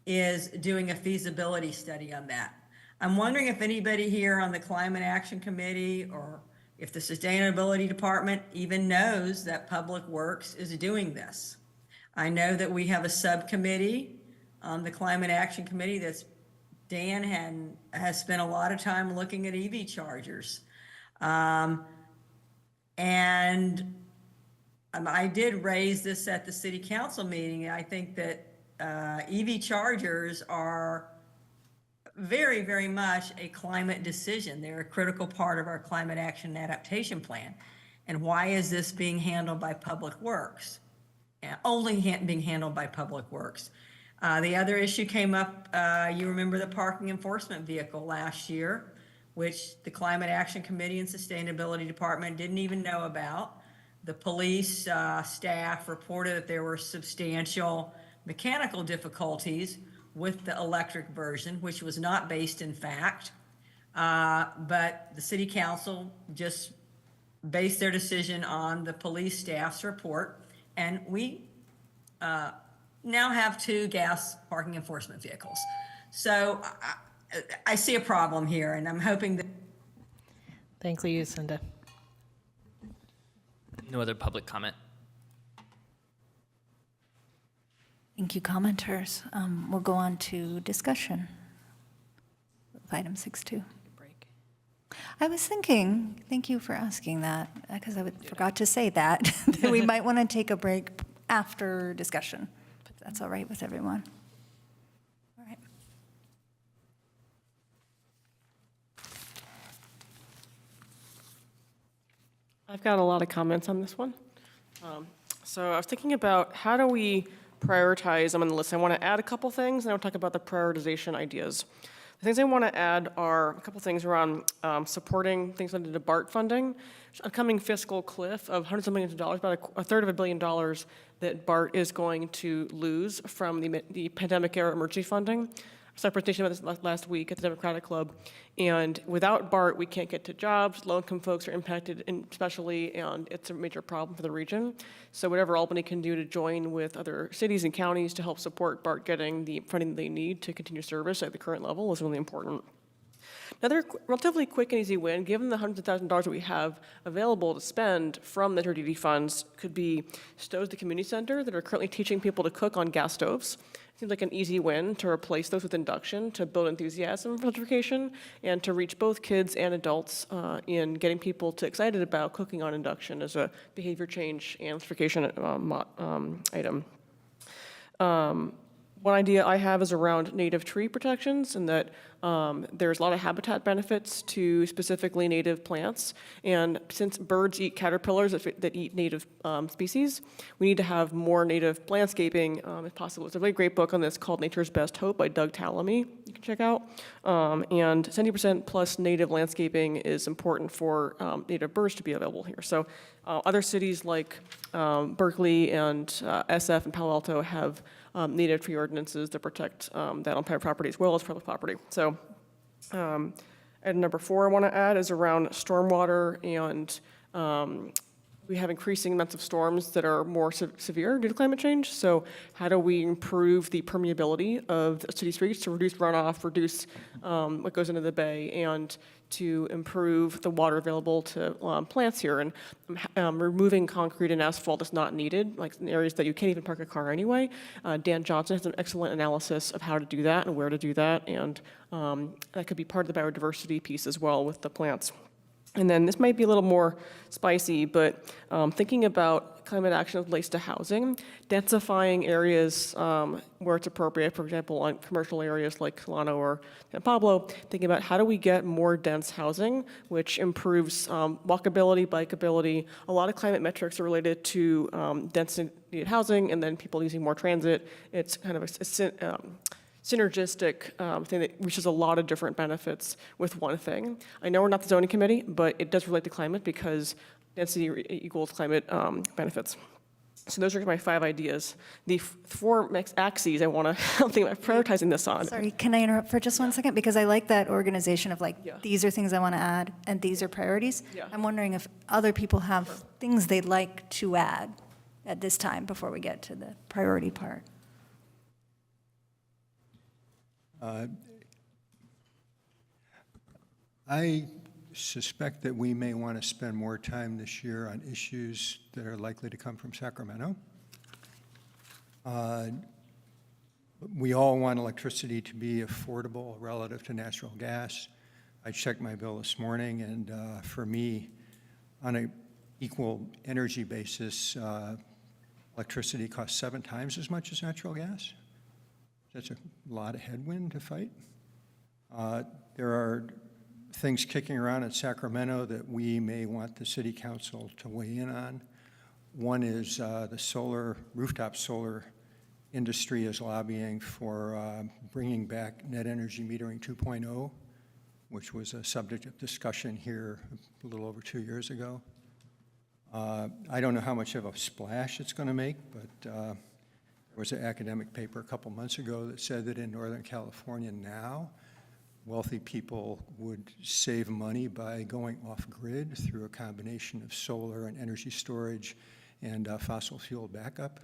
is doing a feasibility study on that. I'm wondering if anybody here on the Climate Action Committee, or if the Sustainability Department even knows that Public Works is doing this. I know that we have a subcommittee on the Climate Action Committee Dan has spent a lot of time looking at EV chargers. And I did raise this at the city council meeting. I think that EV chargers are very, very much a climate decision. They're a critical part of our climate action adaptation plan. And why is this being handled by Public Works? Only being handled by Public Works. The other issue came up, you remember the parking enforcement vehicle last year, which the Climate Action Committee and Sustainability Department didn't even know about. The police staff reported that there were substantial mechanical difficulties with the electric version, which was not based in fact, but the city council just based their decision on the police staff's report, and we now have 2 gas parking enforcement vehicles. So I see a problem here, and I'm hoping that. Thank you, Lucinda. No other public comment. Thank you, commenters. We'll go on to discussion of item 6.2. I was thinking, thank you for asking that, because I forgot to say that, that we might want to take a break after discussion. But that's all right with everyone. All right. I've got a lot of comments on this one. So I was thinking about how do we prioritize. I'm on the list. I want to add a couple things, and I'll talk about the prioritization ideas. The things I want to add are a couple things around supporting things like the BART funding, upcoming fiscal cliff of hundreds of millions of dollars, about a third of $1 billion that BART is going to lose from the pandemic era emergency funding. presentation about this last week at the Democratic Club. And without BART, we can't get to jobs. Low-income folks are impacted especially, and it's a major problem for the region. So whatever Albany can do to join with other cities and counties to help support BART getting the funding they need to continue service at the current level is really important. Another relatively quick and easy win, given the hundreds of thousands of dollars that we have available to spend from the TRDD funds, could be Stowe's the Community Center that are currently teaching people to cook on gas stoves. Seems like an easy win to replace those with induction, to build enthusiasm for electrification, and to reach both kids and adults in getting people excited about cooking on induction as a behavior change and electrification item. One idea I have is around native tree protections, and that there's a lot of habitat benefits to specifically native plants. And since birds eat caterpillars that eat native species, we need to have more native landscaping if possible. There's a really great book on this called Nature's Best Hope by Doug Tallamy you can check out. And 70% plus native landscaping is important for native birds to be available here. So other cities like Berkeley and SF and Palo Alto have native tree ordinances that protect that on private property as well as public property. So, and number 4 I want to add is around stormwater, and we have increasing amounts of storms that are more severe due to climate change. So how do we improve the permeability of city streets to reduce runoff, reduce what goes into the bay, and to improve the water available to plants here, and removing concrete and asphalt that's not needed, like in areas that you can't even park a car anyway. Dan Johnson has an excellent analysis of how to do that and where to do that, and that could be part of the biodiversity piece as well with the plants. And then this might be a little more spicy, but thinking about climate action as relates to housing, densifying areas where it's appropriate, for example, on commercial areas like Solano or San Pablo, thinking about how do we get more dense housing, which improves walkability, bikeability. A lot of climate metrics are related to density of housing and then people using more transit. It's kind of a synergistic thing that reaches a lot of different benefits with one thing. I know we're not the zoning committee, but it does relate to climate because density equals climate benefits. So those are my 5 ideas. The 4 axes I want to think about prioritizing this on. Sorry, can I interrupt for just 1 second? Because I like that organization of Yeah. these are things I want to add and these are priorities. Yeah. I'm wondering if other people have things they'd like to add at this time before we get to the priority part. I suspect that we may want to spend more time this year on issues that are likely to come from Sacramento. We all want electricity to be affordable relative to natural gas. I checked my bill this morning, and for me, on an equal energy basis, electricity costs 7 times as much as natural gas. That's a lot of headwind to fight. There are things kicking around in Sacramento that we may want the city council to weigh in on. One is the rooftop solar industry is lobbying for bringing back net energy metering 2.0, which was a subject of discussion here a little over 2 years ago. I don't know how much of a splash it's going to make, but there was an academic paper a couple months ago that said that in Northern California now, wealthy people would save money by going off-grid through a combination of solar and energy storage and fossil fuel backup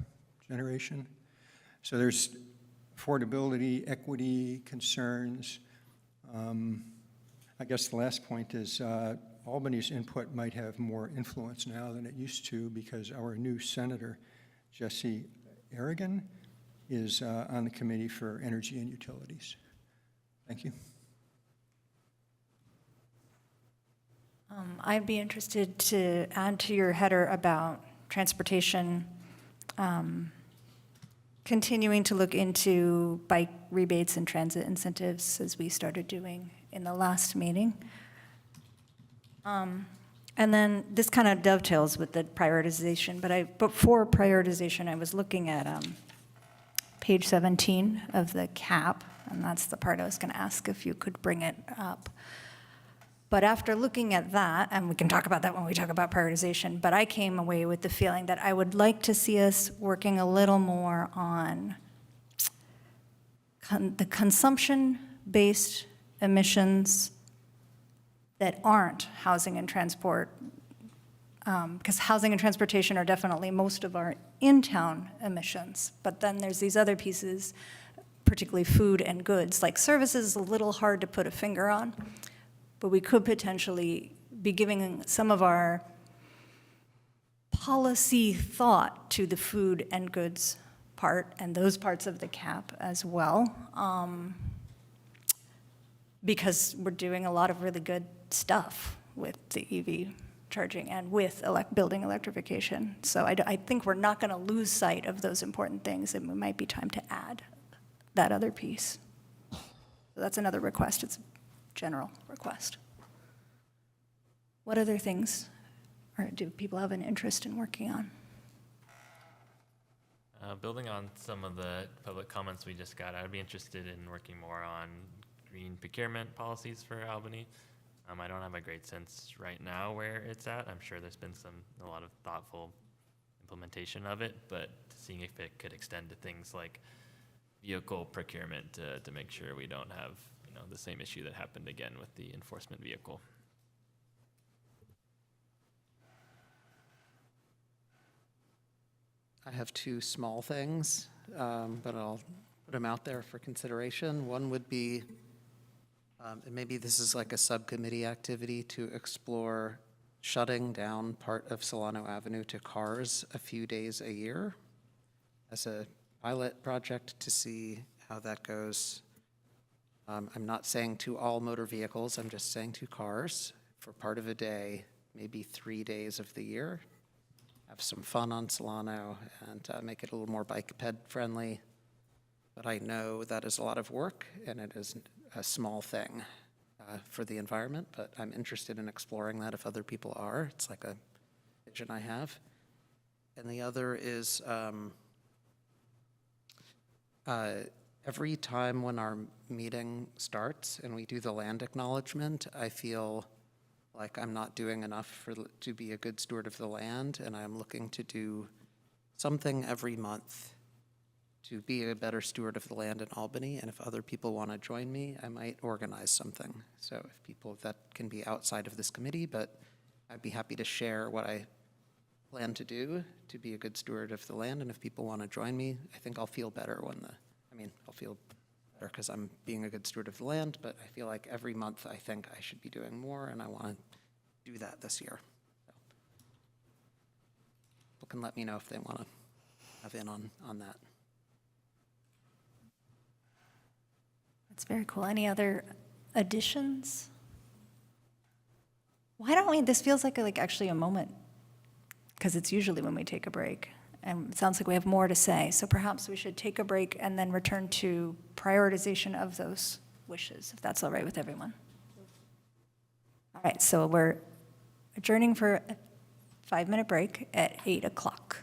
generation. So there's affordability, equity concerns. I guess the last point is Albany's input might have more influence now than it used to because our new senator, Jesse Aragon, is on the Committee for Energy and Utilities. Thank you. I'd be interested to add to your header about transportation, continuing to look into bike rebates and transit incentives as we started doing in the last meeting. And then this kind of dovetails with the prioritization, but for prioritization, I was looking at page 17 of the CAP, and that's the part I was going to ask if you could bring it up. But after looking at that, and we can talk about that when we talk about prioritization, but I came away with the feeling that I would like to see us working a little more on the consumption-based emissions that aren't housing and transport, because housing and transportation are definitely most of our in-town emissions, but then there's these other pieces, particularly food and goods, like services is a little hard to put a finger on, but we could potentially be giving some of our policy thought to the food and goods part and those parts of the cap as well, because we're doing a lot of really good stuff with the EV charging and with building electrification. So I think we're not going to lose sight of those important things, and it might be time to add that other piece. So that's another request. It's a general request. What other things do people have an interest in working on? Building on some of the public comments we just got, I'd be interested in working more on green procurement policies for Albany. I don't have a great sense right now where it's at. I'm sure there's been a lot of thoughtful implementation of it, but seeing if it could extend to things like vehicle procurement to make sure we don't have the same issue that happened again with the enforcement vehicle. I have two small things, but I'll put them out there for consideration. One would be, and maybe this is like a subcommittee activity, to explore shutting down part of Solano Avenue to cars a few days a year as a pilot project to see how that goes. I'm not saying to all motor vehicles, I'm just saying to cars for part of a day, maybe 3 days of the year. Have some fun on Solano and make it a little more bike ped friendly. But I know that is a lot of work and it is a small thing for the environment, but I'm interested in exploring that if other people are. It's like a vision I have. And the other is every time when our meeting starts and we do the land acknowledgement, I feel like I'm not doing enough to be a good steward of the land, and I'm looking to do something every month to be a better steward of the land in Albany, and if other people want to join me, I might organize something. So if people, that can be outside of this committee, but I'd be happy to share what I plan to do to be a good steward of the land, and if people want to join me, I think I'll feel better I'll feel better because I'm being a good steward of the land, but I feel like every month I think I should be doing more, and I want to do that this year. So people can let me know if they want to have in on that. That's very cool. Any other additions? Why don't we, this feels like actually a moment, because it's usually when we take a break. And it sounds like we have more to say. So perhaps we should take a break and then return to prioritization of those wishes, if that's all right with everyone. All right, so we're adjourning for a 5-minute break at 8 o'clock.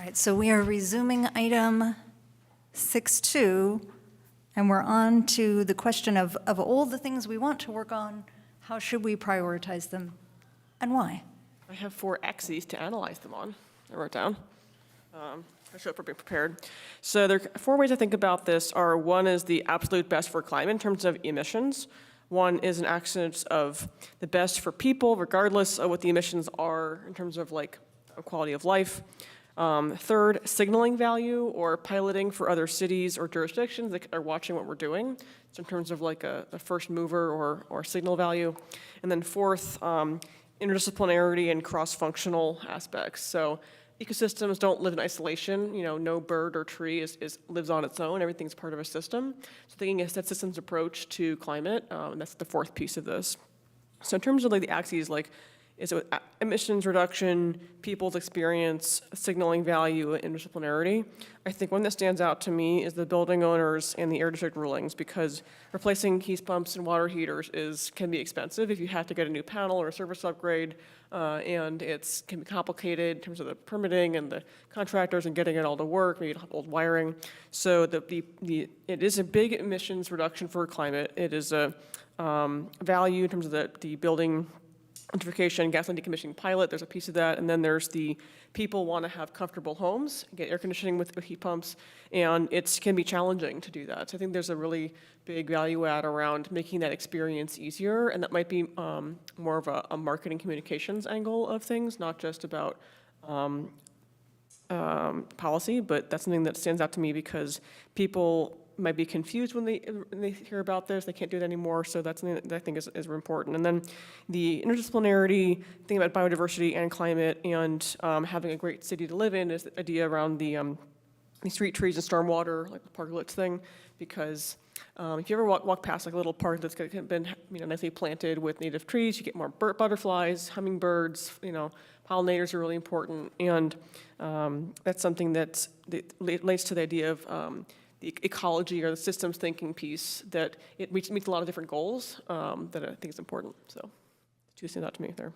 right, so we are resuming item 6.2, and we're on to the question of all the things we want to work on, how should we prioritize them, and why? I have 4 axes to analyze them on, I wrote down. I should have been prepared. So there are 4 ways I think about this are, one is the absolute best for climate in terms of emissions. One is an axis of the best for people, regardless of what the emissions are in terms of like a quality of life. Third, signaling value or piloting for other cities or jurisdictions that are watching what we're doing. So in terms of like a first mover or signal value. And then fourth, interdisciplinarity and cross-functional aspects. So ecosystems don't live in isolation. You know, no bird or tree lives on its own. Everything's part of a system. So thinking a set systems approach to climate, and that's the 4th piece of this. So in terms of like the axes, like is it emissions reduction, people's experience, signaling value, and interdisciplinarity? I think one that stands out to me is the building owners and the air district rulings, because replacing heat pumps and water heaters can be expensive if you have to get a new panel or a service upgrade, and it can be complicated in terms of the permitting and the contractors and getting it all to work, maybe old wiring. So it is a big emissions reduction for climate. It is a value in terms of the building gentrification, gasoline decommissioning pilot, there's a piece of that, and then there's the people want to have comfortable homes, get air conditioning with heat pumps, and it can be challenging to do that. So I think there's a really big value add around making that experience easier, and that might be more of a marketing communications angle of things, not just about policy, but that's something that stands out to me because people might be confused when they hear about this. They can't do it anymore, so that's something that I think is important. And then the interdisciplinarity, thinking about biodiversity and climate and having a great city to live in is the idea around the street trees and stormwater, like the parklets thing, because if you ever walk past like a little park that's been nicely planted with native trees, you get more butterflies, hummingbirds, pollinators are really important, and that's something that relates to the idea of the ecology or the systems thinking piece, that it meets a lot of different goals that I think is important. So, 2 stand out to me there.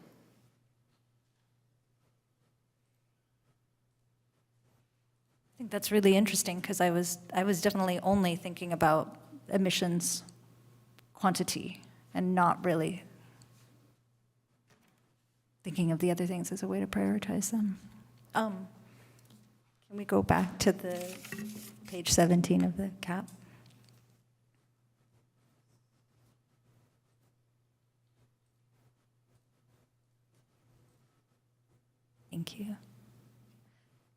I think that's really interesting because I was definitely only thinking about emissions quantity and not really thinking of the other things as a way to prioritize them. Can we go back to the page 17 of the CAP? Thank you.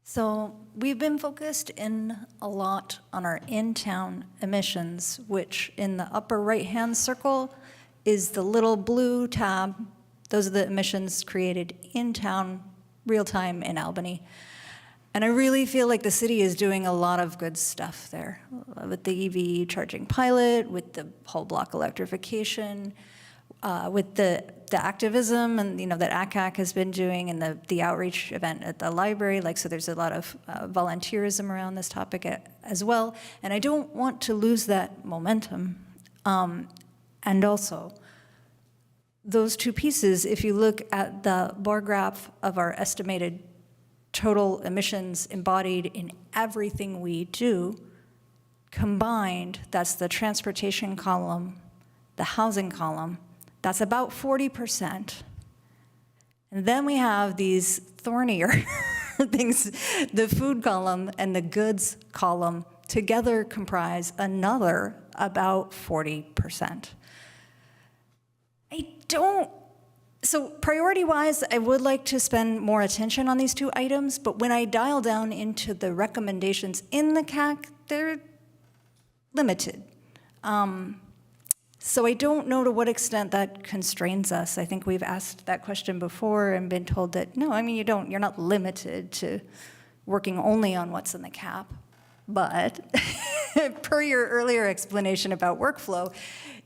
So we've been focused in a lot on our in-town emissions, which in the upper right-hand circle is the little blue tab. Those are the emissions created in town, real time in Albany. And I really feel like the city is doing a lot of good stuff there with the EV charging pilot, with the whole block electrification, with the activism and that ACAC has been doing, and the outreach event at the library. So there's a lot of volunteerism around this topic as well. And I don't want to lose that momentum. And also, those 2 pieces, if you look at the bar graph of our estimated total emissions embodied in everything we do, combined, that's the transportation column, the housing column, that's about 40%. And then we have these thornier things, the food column and the goods column together comprise another about 40%. So priority-wise, I would like to spend more attention on these 2 items, but when I dial down into the recommendations in the CAC, they're limited. So I don't know to what extent that constrains us. I think we've asked that question before and been told that, no, you're not limited to working only on what's in the CAP. But per your earlier explanation about workflow,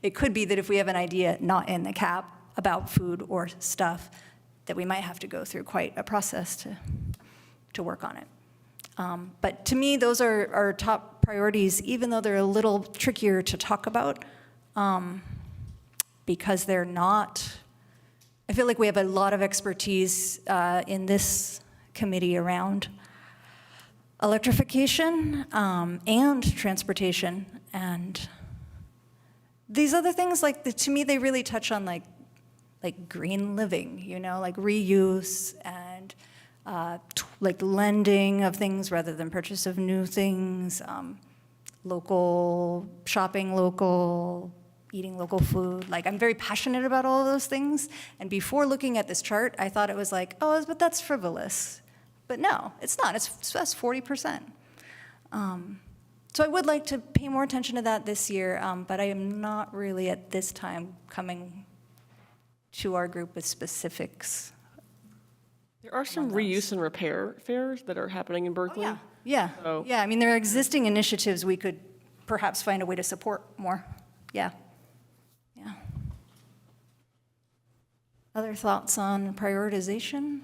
it could be that if we have an idea not in the CAP about food or stuff, that we might have to go through quite a process to work on it. But to me, those are our top priorities, even though they're a little trickier to talk about, because they're not, I feel like we have a lot of expertise in this committee around electrification and transportation. And these other things, like, to me, they really touch on like green living, you know, like reuse and like lending of things rather than purchase of new things, local shopping, eating local food. Like, I'm very passionate about all of those things. And before looking at this chart, I thought it was like, oh, but that's frivolous. But no, it's not. That's 40%. So I would like to pay more attention to that this year, but I am not really at this time coming to our group with specifics. There are some reuse and repair fairs that are happening in Berkeley. Yeah, So- yeah. I mean, there are existing initiatives we could perhaps find a way to support more. Yeah. Other thoughts on prioritization?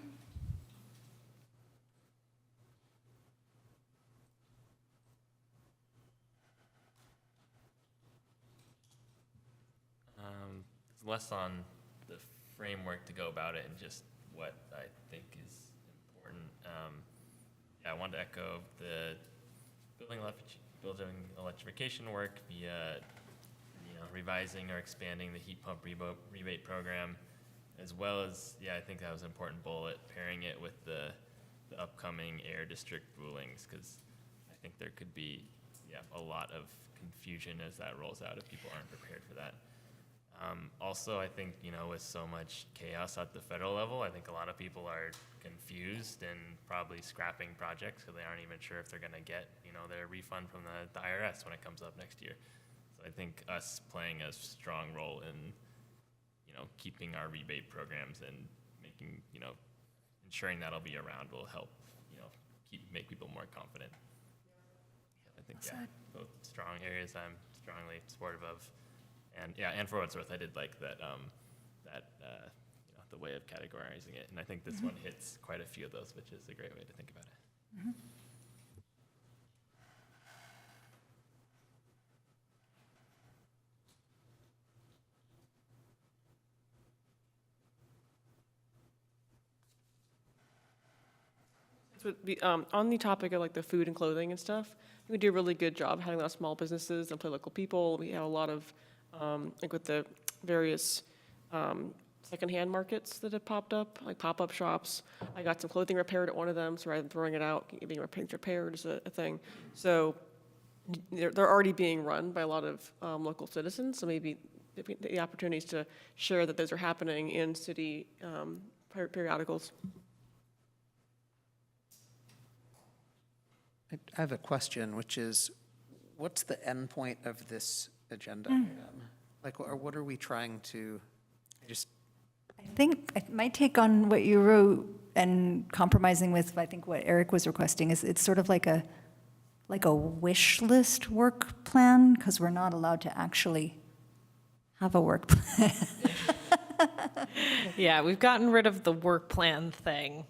It's less on the framework to go about it and just what I think is important. Yeah, I wanted to echo the building electrification work via, revising or expanding the heat pump rebate program, as well as, I think that was an important bullet, pairing it with the upcoming air district rulings, because I think there could be, a lot of confusion as that rolls out if people aren't prepared for that. Also, I think, with so much chaos at the federal level, I think a lot of people are confused and probably scrapping projects because they aren't even sure if they're going to get, their refund from the IRS when it comes up next year. So I think us playing a strong role in, keeping our rebate programs and making, ensuring that'll be around will help, make people more confident. I think, both strong areas I'm strongly supportive of. And for what it's worth, I did like that, the way of categorizing it. And I think this one hits quite a few of those, which is a great way to think about it. On the topic of like the food and clothing and stuff, we do a really good job having a lot of small businesses and play local people. We have a lot of, like with the various secondhand markets that have popped up, like pop-up shops. I got some clothing repaired at one of them, so rather than throwing it out, getting things repaired is a thing. So they're already being run by a lot of local citizens, so maybe the opportunities to share that those are happening in city periodicals. I have a question, which is, what's the end point of this agenda item? Like, or what are we trying to, I think my take on what you wrote and compromising with, I think, what Eric was requesting is it's sort of like a wish list work plan, because we're not allowed to actually have a work plan. Yeah, we've gotten rid of the work plan thing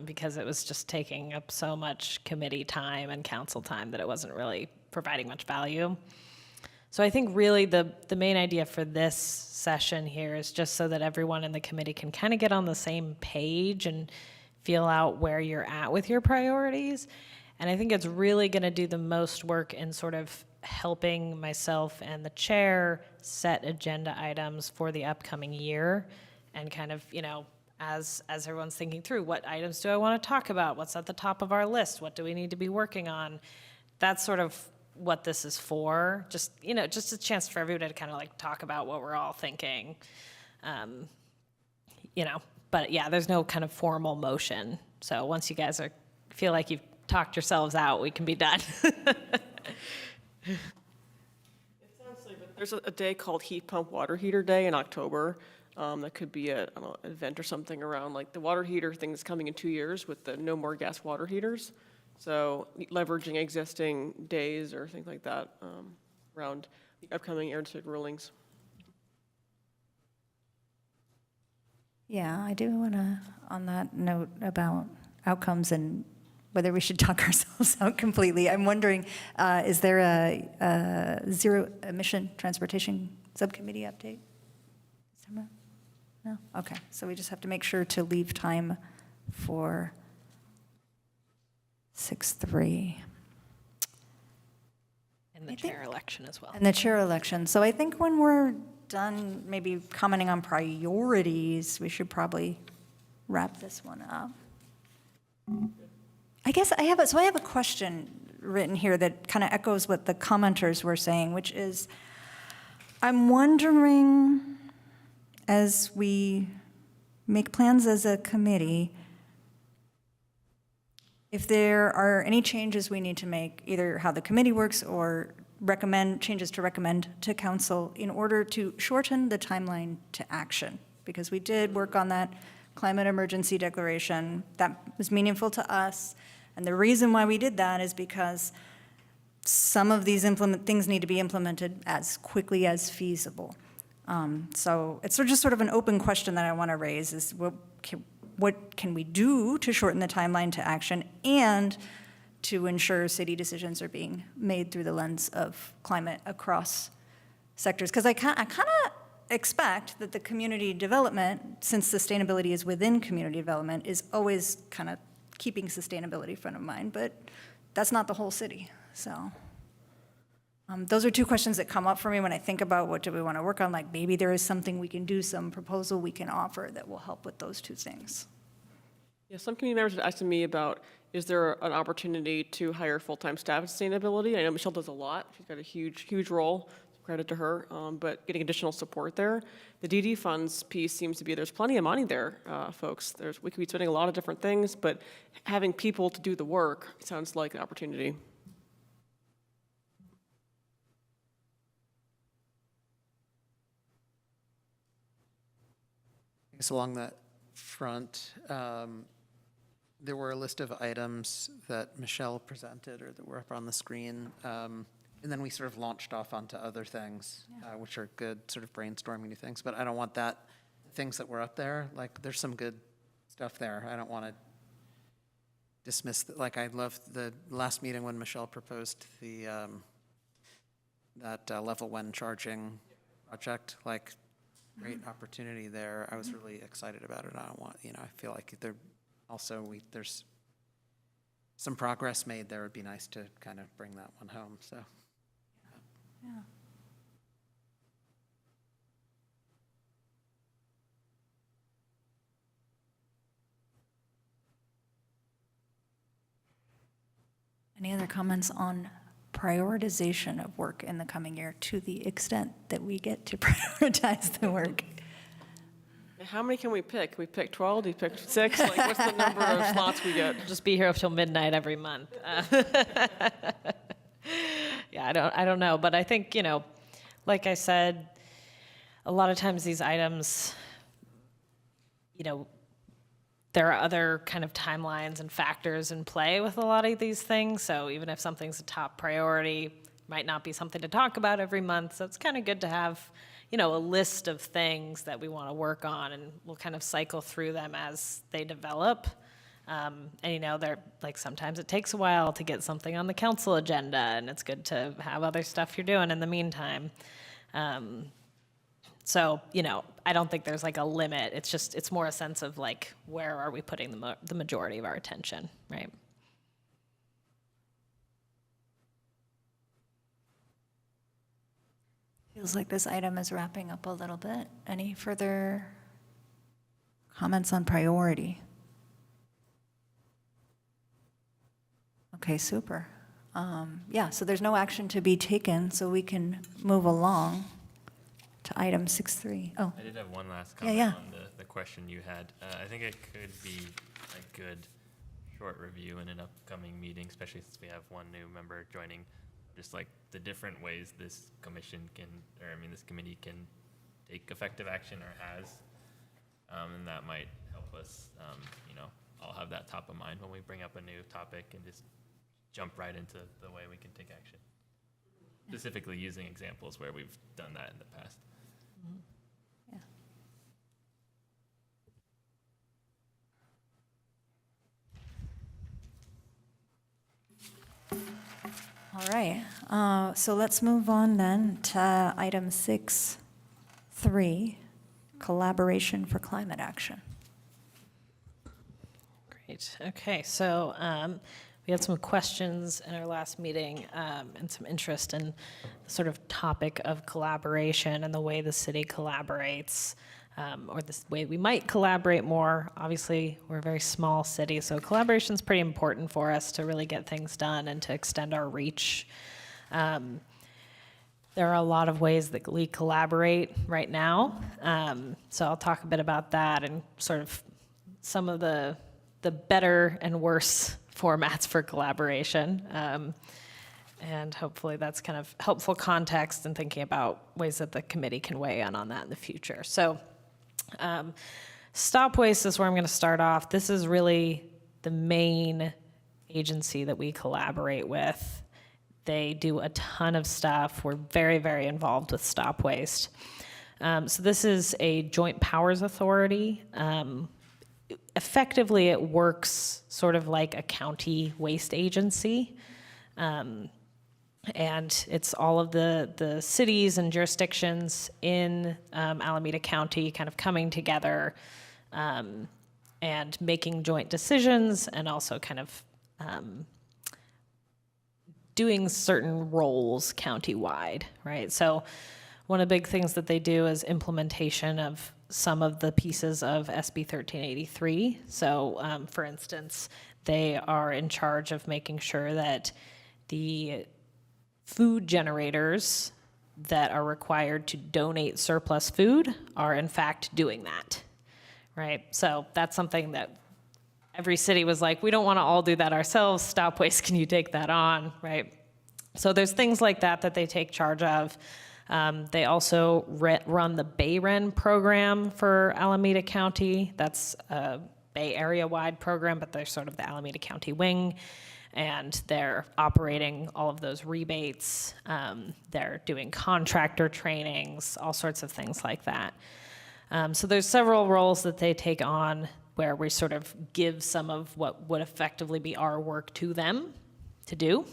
because it was just taking up so much committee time and council time that it wasn't really providing much value. So I think really the main idea for this session here is just so that everyone in the committee can kind of get on the same page and feel out where you're at with your priorities. And I think it's really going to do the most work in sort of helping myself and the chair set agenda items for the upcoming year, and kind of, as everyone's thinking through, what items do I want to talk about? What's at the top of our list? What do we need to be working on? That's sort of what this is for. Just a chance for everybody to kind of like talk about what we're all thinking. But yeah, there's no kind of formal motion. So once you guys feel like you've talked yourselves out, we can be done. It sounds silly, but there's a day called Heat Pump Water Heater Day in October. That could be an event or something around like the water heater thing that's coming in 2 years with the no more gas water heaters. So leveraging existing days or things like that around the upcoming air district rulings. Yeah, I do want to, on that note about outcomes and whether we should talk ourselves out completely, I'm wondering, is there a zero emission transportation subcommittee update? Is there no? Okay, so we just have to make sure to leave time for 6.3. And the chair election as well. And the chair election. So I think when we're done maybe commenting on priorities, we should probably wrap this one up. I guess I have a question written here that kind of echoes what the commenters were saying, which is, I'm wondering, as we make plans as a committee, if there are any changes we need to make, either how the committee works or changes to recommend to council in order to shorten the timeline to action. Because we did work on that climate emergency declaration. That was meaningful to us. And the reason why we did that is because some of these things need to be implemented as quickly as feasible. So it's just sort of an open question that I want to raise is what can we do to shorten the timeline to action and to ensure city decisions are being made through the lens of climate across sectors? Because I kind of expect that the community development, since sustainability is within community development, is always kind of keeping sustainability front of mind, but that's not the whole city. So those are two questions that come up for me when I think about what do we want to work on. Like maybe there is something we can do, some proposal we can offer that will help with those two things. Yeah, some community members have asked me about, is there an opportunity to hire full-time staff in sustainability? I know Michelle does a lot. She's got a huge role. Credit to her, but getting additional support there. The DD funds piece seems to be, there's plenty of money there, folks. We could be spending a lot of different things, but having people to do the work sounds like an opportunity. I guess along that front, there were a list of items that Michelle presented or that were up on the screen. And then we sort of launched off onto other things, which are good, sort of brainstorming new things. But I don't want things that were up there, like there's some good stuff there. I don't want to dismiss, like I loved the last meeting when Michelle proposed that level one charging project, like great opportunity there. I was really excited about it. I don't want, I feel like there's some progress made there. It'd be nice to kind of bring that one home, so. Yeah. Any other comments on prioritization of work in the coming year to the extent that we get to prioritize the work? How many can we pick? Can we pick 12? Do we pick 6? Like, what's the number of slots we get? Just be here till midnight every month. Yeah, I don't know, but I think, like I said, a lot of times these items, there are other kind of timelines and factors in play with a lot of these things. So even if something's a top priority, might not be something to talk about every month. So it's kind of good to have, a list of things that we want to work on, and we'll kind of cycle through them as they develop. And they're like, sometimes it takes a while to get something on the council agenda, and it's good to have other stuff you're doing in the meantime. So, I don't think there's like a limit. It's more a sense of like, where are we putting the majority of our attention, right? Feels like this item is wrapping up a little bit. Any further comments on priority? Okay, super. So there's no action to be taken, so we can move along to item 6.3. Oh, I did have one last comment yeah. on the question you had. I think it could be a good short review in an upcoming meeting, especially since we have one new member joining, just like the different ways this this committee can take effective action or has. And that might help us, all have that top of mind when we bring up a new topic and just jump right into the way we can take action. Specifically using examples where we've done that in the past. Yeah. All right. So let's move on then to item 6.3, collaboration for climate action. Great. Okay, so We had some questions in our last meeting and some interest in the sort of topic of collaboration and the way the city collaborates, or the way we might collaborate more. Obviously, we're a very small city, so collaboration is pretty important for us to really get things done and to extend our reach. There are a lot of ways that we collaborate right now, so I'll talk a bit about that and sort of some of the better and worse formats for collaboration. And hopefully that's kind of helpful context in thinking about ways that the committee can weigh in on that in the future. So Stop Waste is where I'm going to start off. This is really the main agency that we collaborate with. They do a ton of stuff. We're very, very involved with Stop Waste. So this is a joint powers authority. Effectively, it works sort of like a county waste agency. And it's all of the cities and jurisdictions in Alameda County kind of coming together and making joint decisions, and also kind of doing certain roles countywide, right? So one of the big things that they do is implementation of some of the pieces of SB 1383. So for instance, they are in charge of making sure that the food generators that are required to donate surplus food are in fact doing that, right? So that's something that every city was like, we don't want to all do that ourselves. Stop Waste, can you take that on, right? So there's things like that that they take charge of. They also run the Bay Ren program for Alameda County. That's a Bay Area-wide program, but they're sort of the Alameda County wing. And they're operating all of those rebates. They're doing contractor trainings, all sorts of things like that. So there's several roles that they take on where we sort of give some of what would effectively be our work to them to do.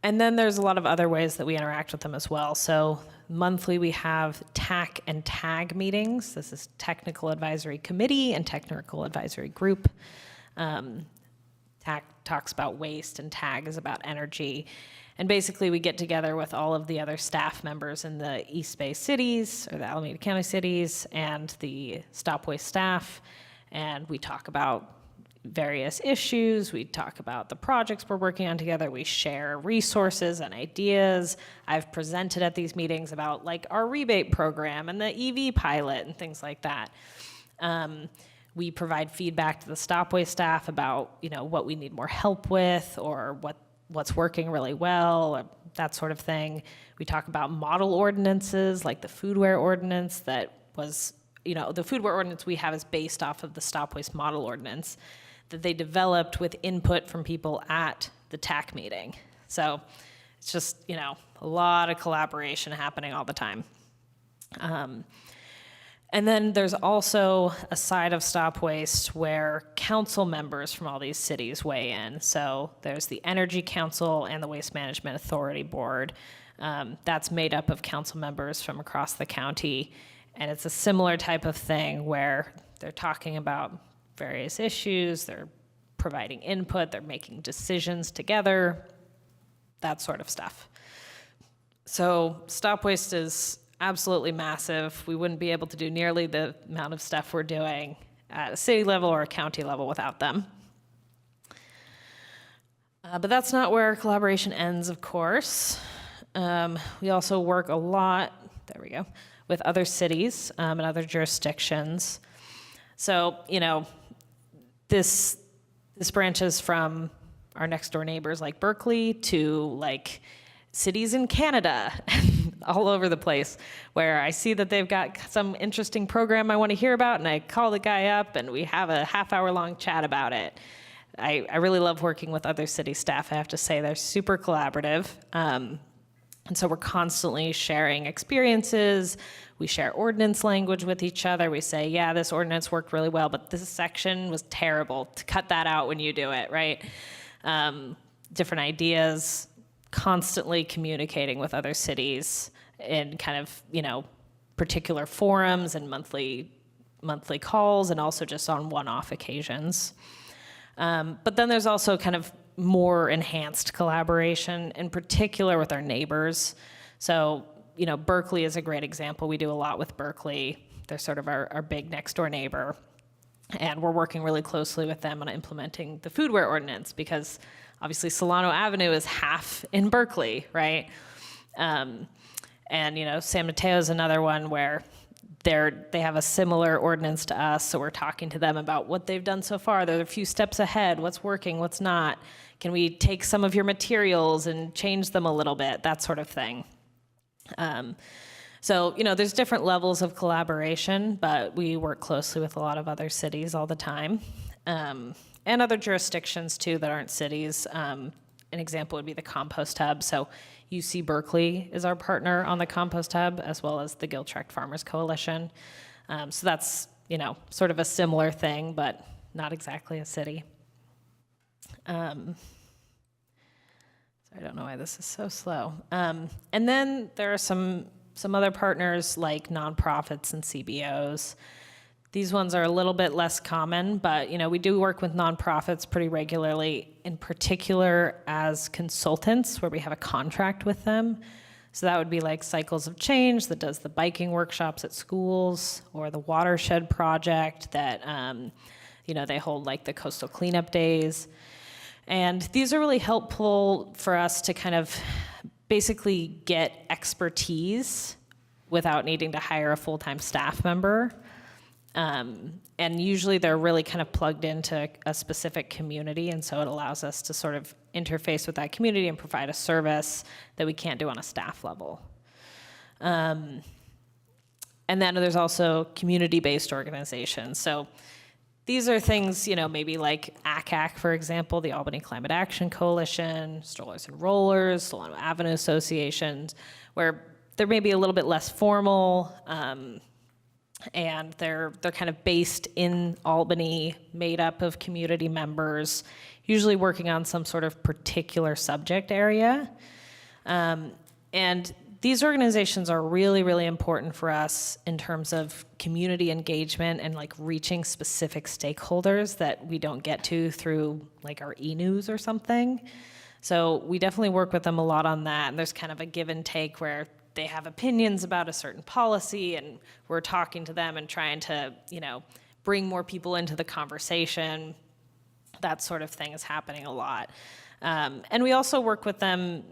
And then there's a lot of other ways that we interact with them as well. So monthly we have TAC and TAG meetings. This is Technical Advisory Committee and Technical Advisory Group. TAC talks about waste and TAG is about energy. And basically we get together with all of the other staff members in the East Bay cities, or the Alameda County cities, and the Stop Waste staff, and we talk about various issues. We talk about the projects we're working on together. We share resources and ideas. I've presented at these meetings about like our rebate program and the EV pilot and things like that. We provide feedback to the Stop Waste staff about, you know, what we need more help with, or what's working really well, or that sort of thing. We talk about model ordinances, like the foodware ordinance that was, you know, the foodware ordinance we have is based off of the Stop Waste model ordinance that they developed with input from people at the TAC meeting. So it's just, you know, a lot of collaboration happening all the time. And then there's also a side of Stop Waste where council members from all these cities weigh in. So there's the Energy Council and the Waste Management Authority Board. That's made up of council members from across the county. And it's a similar type of thing where they're talking about various issues, they're providing input, they're making decisions together, that sort of stuff. So Stop Waste is absolutely massive. We wouldn't be able to do nearly the amount of stuff we're doing at a city level or a county level without them. But that's not where collaboration ends, of course. We also work a lot, there we go, with other cities and other jurisdictions. So, you know, this branches from our next door neighbors like Berkeley to like cities in Canada all over the place, where I see that they've got some interesting program I want to hear about, and I call the guy up and we have a half-hour-long chat about it. I really love working with other city staff. I have to say they're super collaborative. And so we're constantly sharing experiences. We share ordinance language with each other. We say, yeah, this ordinance worked really well, but this section was terrible. To cut that out when you do it, right? Different ideas, constantly communicating with other cities in kind of, you know, particular forums and monthly calls, and also just on one-off occasions. But then there's also kind of more enhanced collaboration, in particular with our neighbors. So, Berkeley is a great example. We do a lot with Berkeley. They're sort of our big next door neighbor. And we're working really closely with them on implementing the foodware ordinance because obviously Solano Avenue is half in Berkeley, right? And, San Mateo is another one where they have a similar ordinance to us, so we're talking to them about what they've done so far. They're a few steps ahead, what's working, what's not. Can we take some of your materials and change them a little bit, that sort of thing. So, there's different levels of collaboration, but we work closely with a lot of other cities all the time, and other jurisdictions too that aren't cities. An example would be the Compost Hub. So UC Berkeley is our partner on the Compost Hub, as well as the Giltrect Farmers Coalition. So that's, sort of a similar thing, but not exactly a city. Sorry, I don't know why this is so slow. And then there are some other partners like nonprofits and CBOs. These ones are a little bit less common, but we do work with nonprofits pretty regularly, in particular as consultants, where we have a contract with them. So that would be like Cycles of Change that does the biking workshops at schools, or the Watershed Project that they hold like the coastal cleanup days. And these are really helpful for us to kind of basically get expertise without needing to hire a full-time staff member. And usually they're really kind of plugged into a specific community, and so it allows us to sort of interface with that community and provide a service that we can't do on a staff level. And then there's also community-based organizations. So these are things, maybe like ACAC, for example, the Albany Climate Action Coalition, Strollers and Rollers, Solano Avenue Associations, where they're maybe a little bit less formal, and they're kind of based in Albany, made up of community members, usually working on some sort of particular subject area. And these organizations are really, really important for us in terms of community engagement and like reaching specific stakeholders that we don't get to through like our e-news or something. So we definitely work with them a lot on that. And there's kind of a give and take where they have opinions about a certain policy, and we're talking to them and trying to, bring more people into the conversation. That sort of thing is happening a lot. And we also work with them,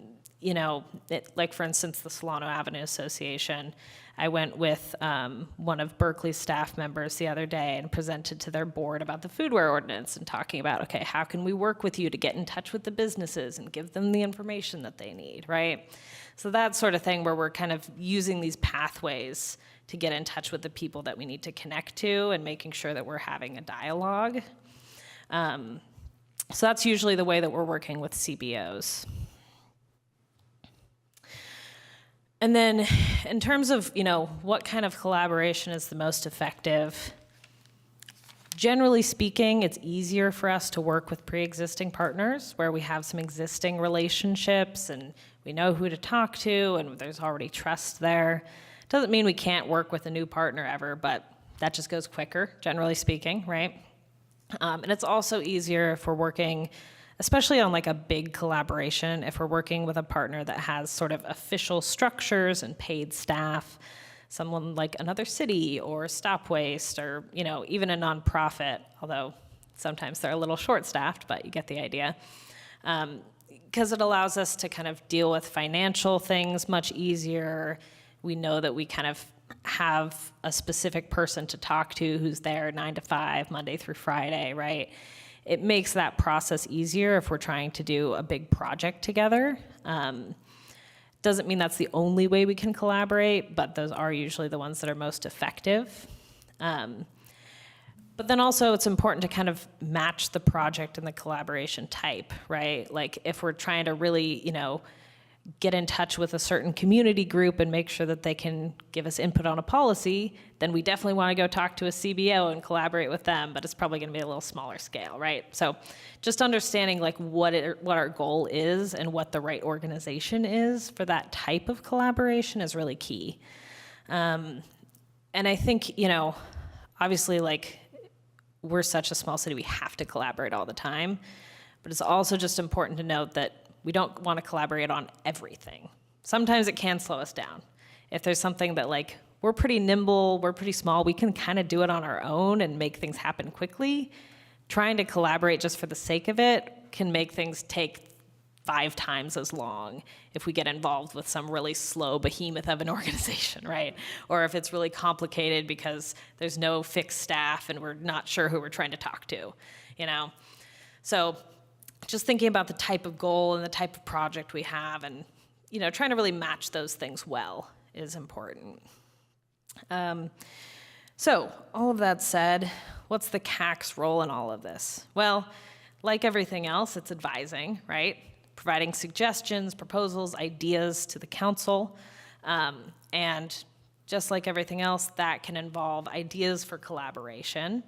like for instance, the Solano Avenue Association. I went with one of Berkeley's staff members the other day and presented to their board about the foodware ordinance and talking about, okay, how can we work with you to get in touch with the businesses and give them the information that they need, right? So that sort of thing where we're kind of using these pathways to get in touch with the people that we need to connect to and making sure that we're having a dialogue. So that's usually the way that we're working with CBOs. And then in terms of, what kind of collaboration is the most effective, generally speaking, it's easier for us to work with pre-existing partners where we have some existing relationships and we know who to talk to and there's already trust there. Doesn't mean we can't work with a new partner ever, but that just goes quicker, generally speaking, right? And it's also easier if we're working, especially on like a big collaboration, if we're working with a partner that has sort of official structures and paid staff, someone like another city or Stop Waste or, even a nonprofit, although sometimes they're a little short-staffed, but you get the idea. Because it allows us to kind of deal with financial things much easier. We know that we kind of have a specific person to talk to who's there 9 to 5, Monday through Friday, right? It makes that process easier if we're trying to do a big project together. Doesn't mean that's the only way we can collaborate, but those are usually the ones that are most effective. But then also it's important to kind of match the project and the collaboration type, right? Like if we're trying to really, get in touch with a certain community group and make sure that they can give us input on a policy, then we definitely want to go talk to a CBO and collaborate with them, but it's probably going to be a little smaller scale, right? So just understanding like what our goal is and what the right organization is for that type of collaboration is really key. And I think, obviously like we're such a small city, we have to collaborate all the time. But it's also just important to note that we don't want to collaborate on everything. Sometimes it can slow us down. If there's something that like, we're pretty nimble, we're pretty small, we can kind of do it on our own and make things happen quickly. Trying to collaborate just for the sake of it can make things take 5 times as long if we get involved with some really slow behemoth of an organization, right? Or if it's really complicated because there's no fixed staff and we're not sure who we're trying to talk to, you know? So just thinking about the type of goal and the type of project we have and, you know, trying to really match those things well is important. So all of that said, what's the CAC's role in all of this? Well, like everything else, it's advising, right? Providing suggestions, proposals, ideas to the council. And just like everything else, that can involve ideas for collaboration.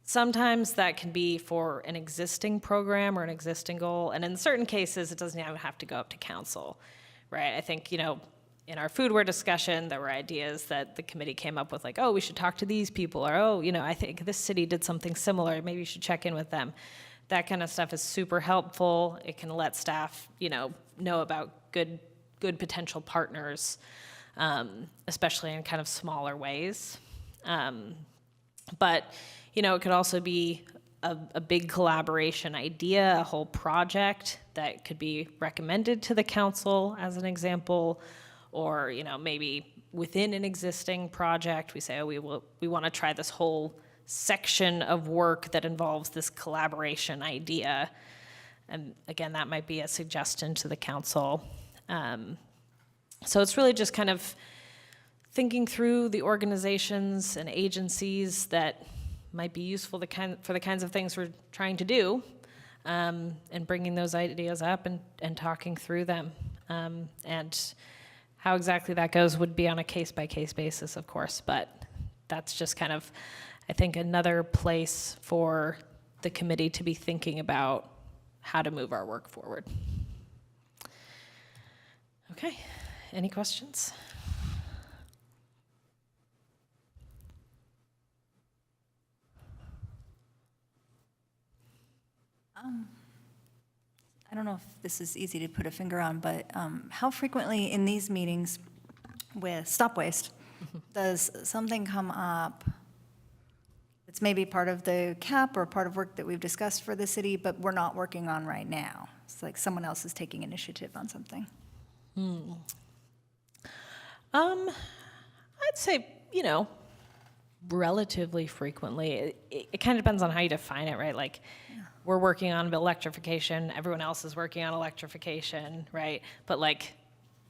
Sometimes that can be for an existing program or an existing goal. And in certain cases, it doesn't even have to go up to council, right? I think, you know, in our foodware discussion, there were ideas that the committee came up with, like, oh, we should talk to these people, or, oh, you know, I think this city did something similar, maybe you should check in with them. That kind of stuff is super helpful. It can let staff, you know about good potential partners, especially in kind of smaller ways. But, you know, it could also be a big collaboration idea, a whole project that could be recommended to the council as an example, or, you know, maybe within an existing project, we say, oh, we want to try this whole section of work that involves this collaboration idea. And again, that might be a suggestion to the council. So it's really just kind of thinking through the organizations and agencies that might be useful for the kinds of things we're trying to do, and bringing those ideas up and talking through them. And how exactly that goes would be on a case-by-case basis, of course, but that's just kind of, I think, another place for the committee to be thinking about how to move our work forward. Okay, any questions? I don't know if this is easy to put a finger on, but how frequently in these meetings with stop waste does something come up that's maybe part of the CAP or part of work that we've discussed for the city, but we're not working on right now? It's like someone else is taking initiative on something. I'd say, you know, relatively frequently. It kind of depends on how you define it, right? Like, we're working on electrification, everyone else is working on electrification, right? But like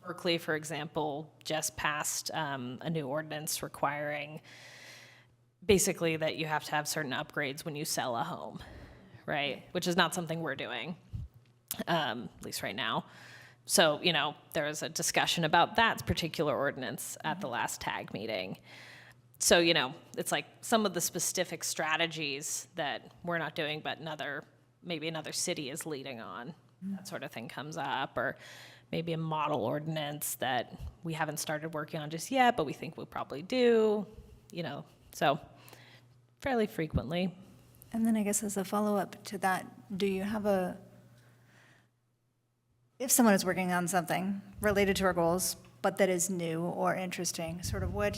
Berkeley, for example, just passed a new ordinance requiring basically that you have to have certain upgrades when you sell a home, right? Which is not something we're doing, at least right now. So, you know, there was a discussion about that particular ordinance at the last TAG meeting. So, you know, it's like some of the specific strategies that we're not doing, but maybe another city is leading on. That sort of thing comes up, or maybe a model ordinance that we haven't started working on just yet, but we think we'll probably do, you know, so fairly frequently. And then I guess as a follow-up to that, do you have if someone is working on something related to our goals, but that is new or interesting, sort of what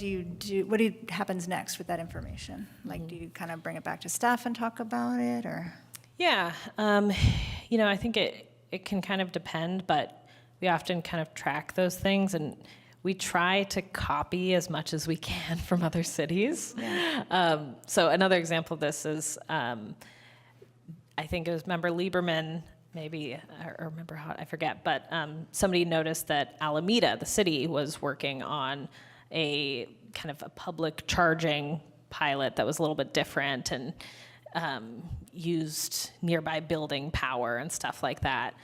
happens next with that information? Like, do you kind of bring it back to staff and talk about it, or? Yeah, you know, I think it can kind of depend, but we often kind of track those things, and we try to copy as much as we can from other cities. Yeah. So another example of this is, I think it was Member Lieberman, maybe, or remember how, I forget, but somebody noticed that Alameda, the city, was working on a kind of a public charging pilot that was a little bit different and used nearby building power and stuff like that.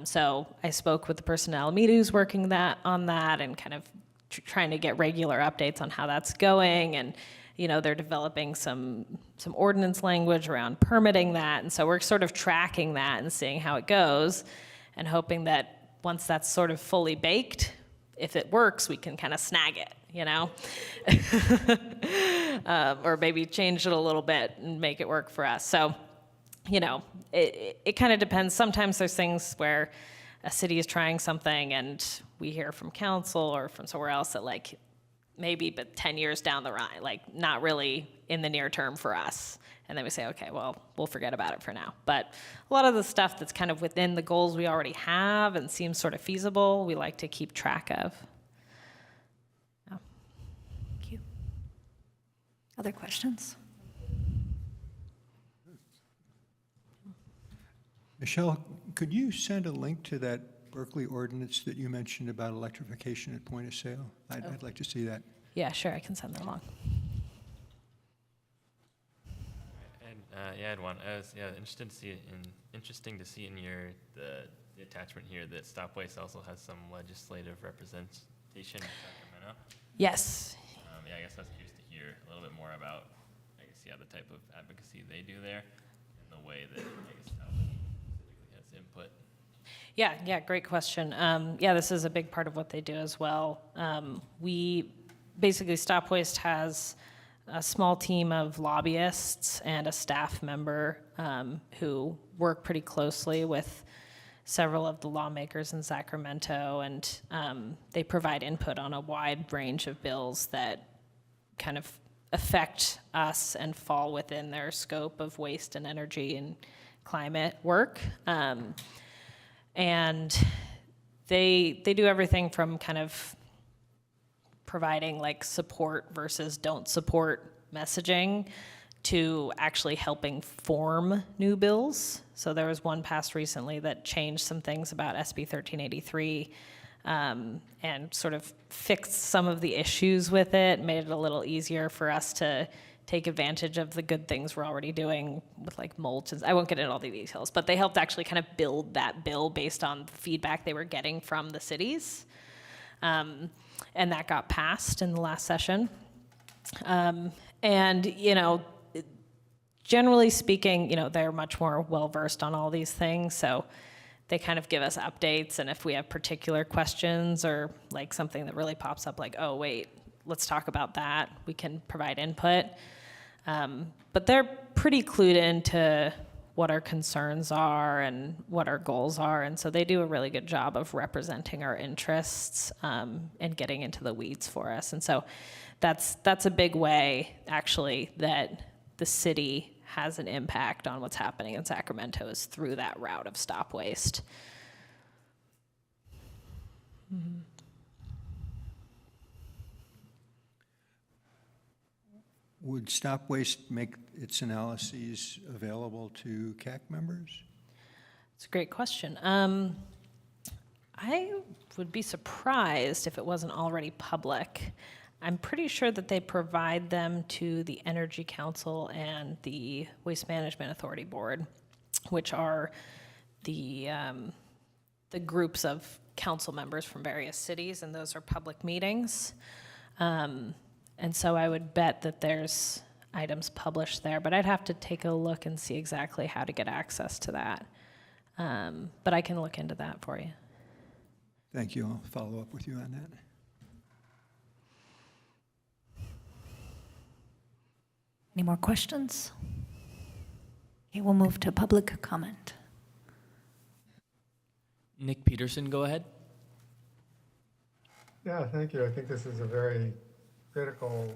So I spoke with the person in Alameda who's working on that and kind of trying to get regular updates on how that's going. And, you know, they're developing some ordinance language around permitting that. And so we're sort of tracking that and seeing how it goes and hoping that once that's sort of fully baked, if it works, we can kind of snag it, you know? or maybe change it a little bit and make it work for us. So, you know, it kind of depends. Sometimes there's things where a city is trying something and we hear from council or from somewhere else that like maybe but 10 years down the line, like not really in the near term for us. And then we say, okay, well, we'll forget about it for now. But a lot of the stuff that's kind of within the goals we already have and seems sort of feasible, we like to keep track of. Yeah. Thank you. Other questions? Michelle, could you send a link to that Berkeley ordinance that you mentioned about electrification at point of sale? I'd like to see that. Yeah, sure, I can send that along. Yeah, I had one. I was interested to see interesting to see in the attachment here that Stop Waste also has some legislative representation in Sacramento. Yes. I guess I was curious to hear a little bit more about, the type of advocacy they do there and the way that Albany specifically has input. Yeah, great question. This is a big part of what they do as well. We basically, Stop Waste has a small team of lobbyists and a staff member who work pretty closely with several of the lawmakers in Sacramento, and they provide input on a wide range of bills that kind of affect us and fall within their scope of waste and energy and climate work. And they do everything from kind of providing like support versus don't support messaging to actually helping form new bills. So there was one passed recently that changed some things about SB 1383 and sort of fixed some of the issues with it, made it a little easier for us to take advantage of the good things we're already doing with like mulch. I won't get into all the details, but they helped actually kind of build that bill based on feedback they were getting from the cities. And that got passed in the last session. And, generally speaking, they're much more well-versed on all these things. So they kind of give us updates. And if we have particular questions or like something that really pops up, like, oh, wait, let's talk about that, we can provide input. But they're pretty clued into what our concerns are and what our goals are. And so they do a really good job of representing our interests and getting into the weeds for us. And so that's a big way, actually, that the city has an impact on what's happening in Sacramento is through that route of Stop Waste. Mm-hmm. Would Stop Waste make its analyses available to CAC members? It's a great question. I would be surprised if it wasn't already public. I'm pretty sure that they provide them to the Energy Council and the Waste Management Authority Board, which are the groups of council members from various cities, and those are public meetings. And so I would bet that there's items published there, but I'd have to take a look and see exactly how to get access to that. But I can look into that for you. Thank you. I'll follow up with you on that. Any more questions? Okay, we'll move to public comment. Nick Peterson, go ahead. Yeah, thank you. I think this is a very critical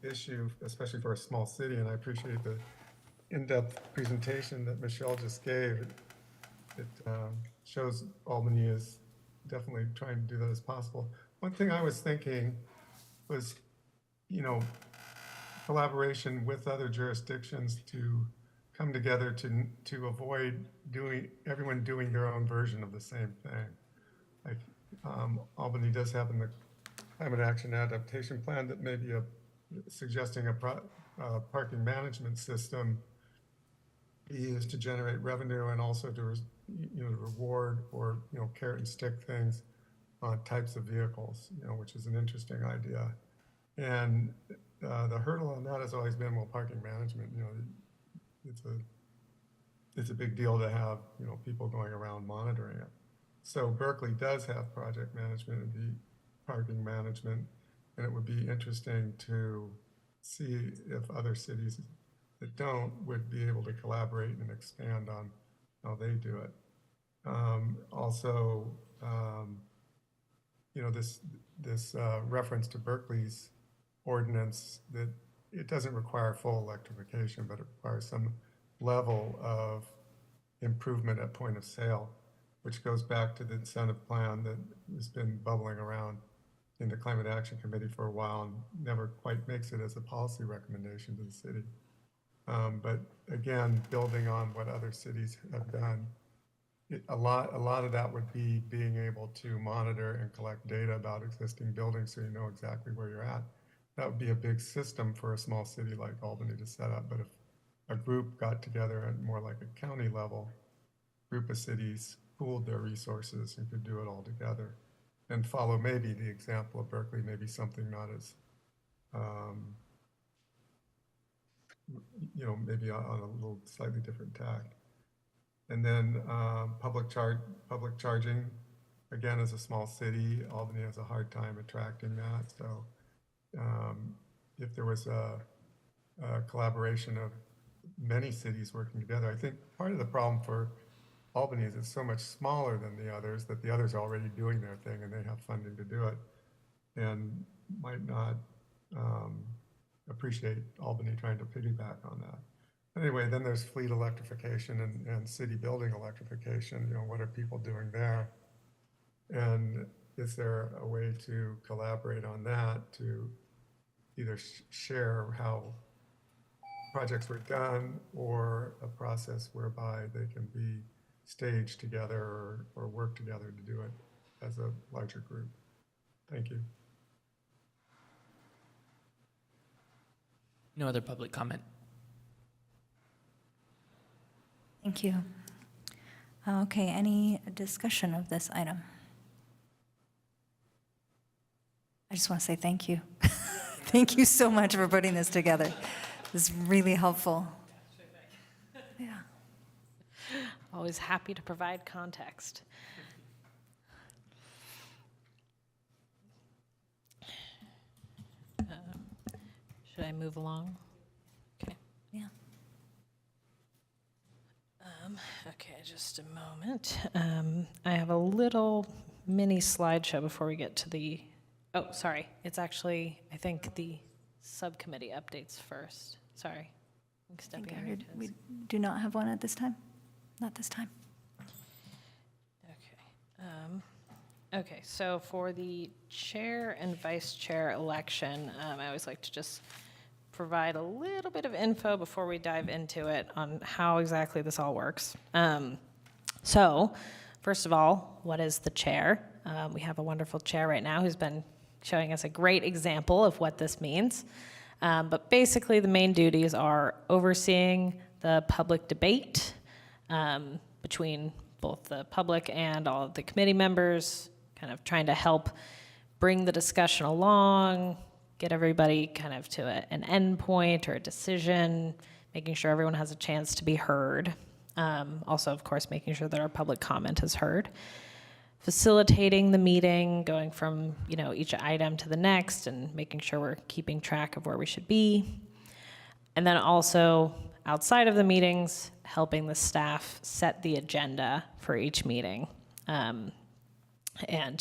issue, especially for a small city, and I appreciate the in-depth presentation that Michelle just gave. It shows Albany is definitely trying to do that as possible. One thing I was thinking was, collaboration with other jurisdictions to come together to avoid everyone doing their own version of the same thing. Like Albany does have in the Climate Action Adaptation Plan that may be suggesting a parking management system be used to generate revenue and also to reward or carrot and stick things on types of vehicles, which is an interesting idea. And the hurdle on that has always been, well, parking management, it's a big deal to have, people going around monitoring it. So Berkeley does have project management and parking management, and it would be interesting to see if other cities that don't would be able to collaborate and expand on how they do it. Also, you know, this reference to Berkeley's ordinance, that it doesn't require full electrification, but it requires some level of improvement at point of sale, which goes back to the incentive plan that has been bubbling around in the Climate Action Committee for a while and never quite makes it as a policy recommendation to the city. But again, building on what other cities have done, a lot of that would be being able to monitor and collect data about existing buildings so you know exactly where you're at. That would be a big system for a small city like Albany to set up. But if a group got together at more like a county level, group of cities pooled their resources and could do it all together and follow maybe the example of Berkeley, maybe something not as, you know, maybe on a little slightly different tack. And then public charging, again, as a small city, Albany has a hard time attracting that. So if there was a collaboration of many cities working together, I think part of the problem for Albany is it's so much smaller than the others that the others are already doing their thing and they have funding to do it and might not appreciate Albany trying to piggyback on that. Anyway, then there's fleet electrification and city building electrification. You know, what are people doing there? And is there a way to collaborate on that to either share how projects were done or a process whereby they can be staged together or work together to do it as a larger group? Thank you. No other public comment. Thank you. Okay, any discussion of this item? I just want to say thank you. Thank you so much for putting this together. This is really helpful. Yeah. Always happy to provide context. Should I move along? Okay. Yeah. Okay, just a moment. I have a little mini slideshow before we get to the, oh, sorry. It's actually, I think, the subcommittee updates first. Sorry. I'm stepping on your toes. We do not have one at this time? Not this time. Okay. Okay, so for the chair and vice chair election, I always like to just provide a little bit of info before we dive into it on how exactly this all works. So, first of all, what is the chair? We have a wonderful chair right now who's been showing us a great example of what this means. But basically, the main duties are overseeing the public debate between both the public and all of the committee members, kind of trying to help bring the discussion along, get everybody kind of to an end point or a decision, making sure everyone has a chance to be heard. Also, of course, making sure that our public comment is heard. Facilitating the meeting, going from, you know, each item to the next and making sure we're keeping track of where we should be. And then also, outside of the meetings, helping the staff set the agenda for each meeting. And,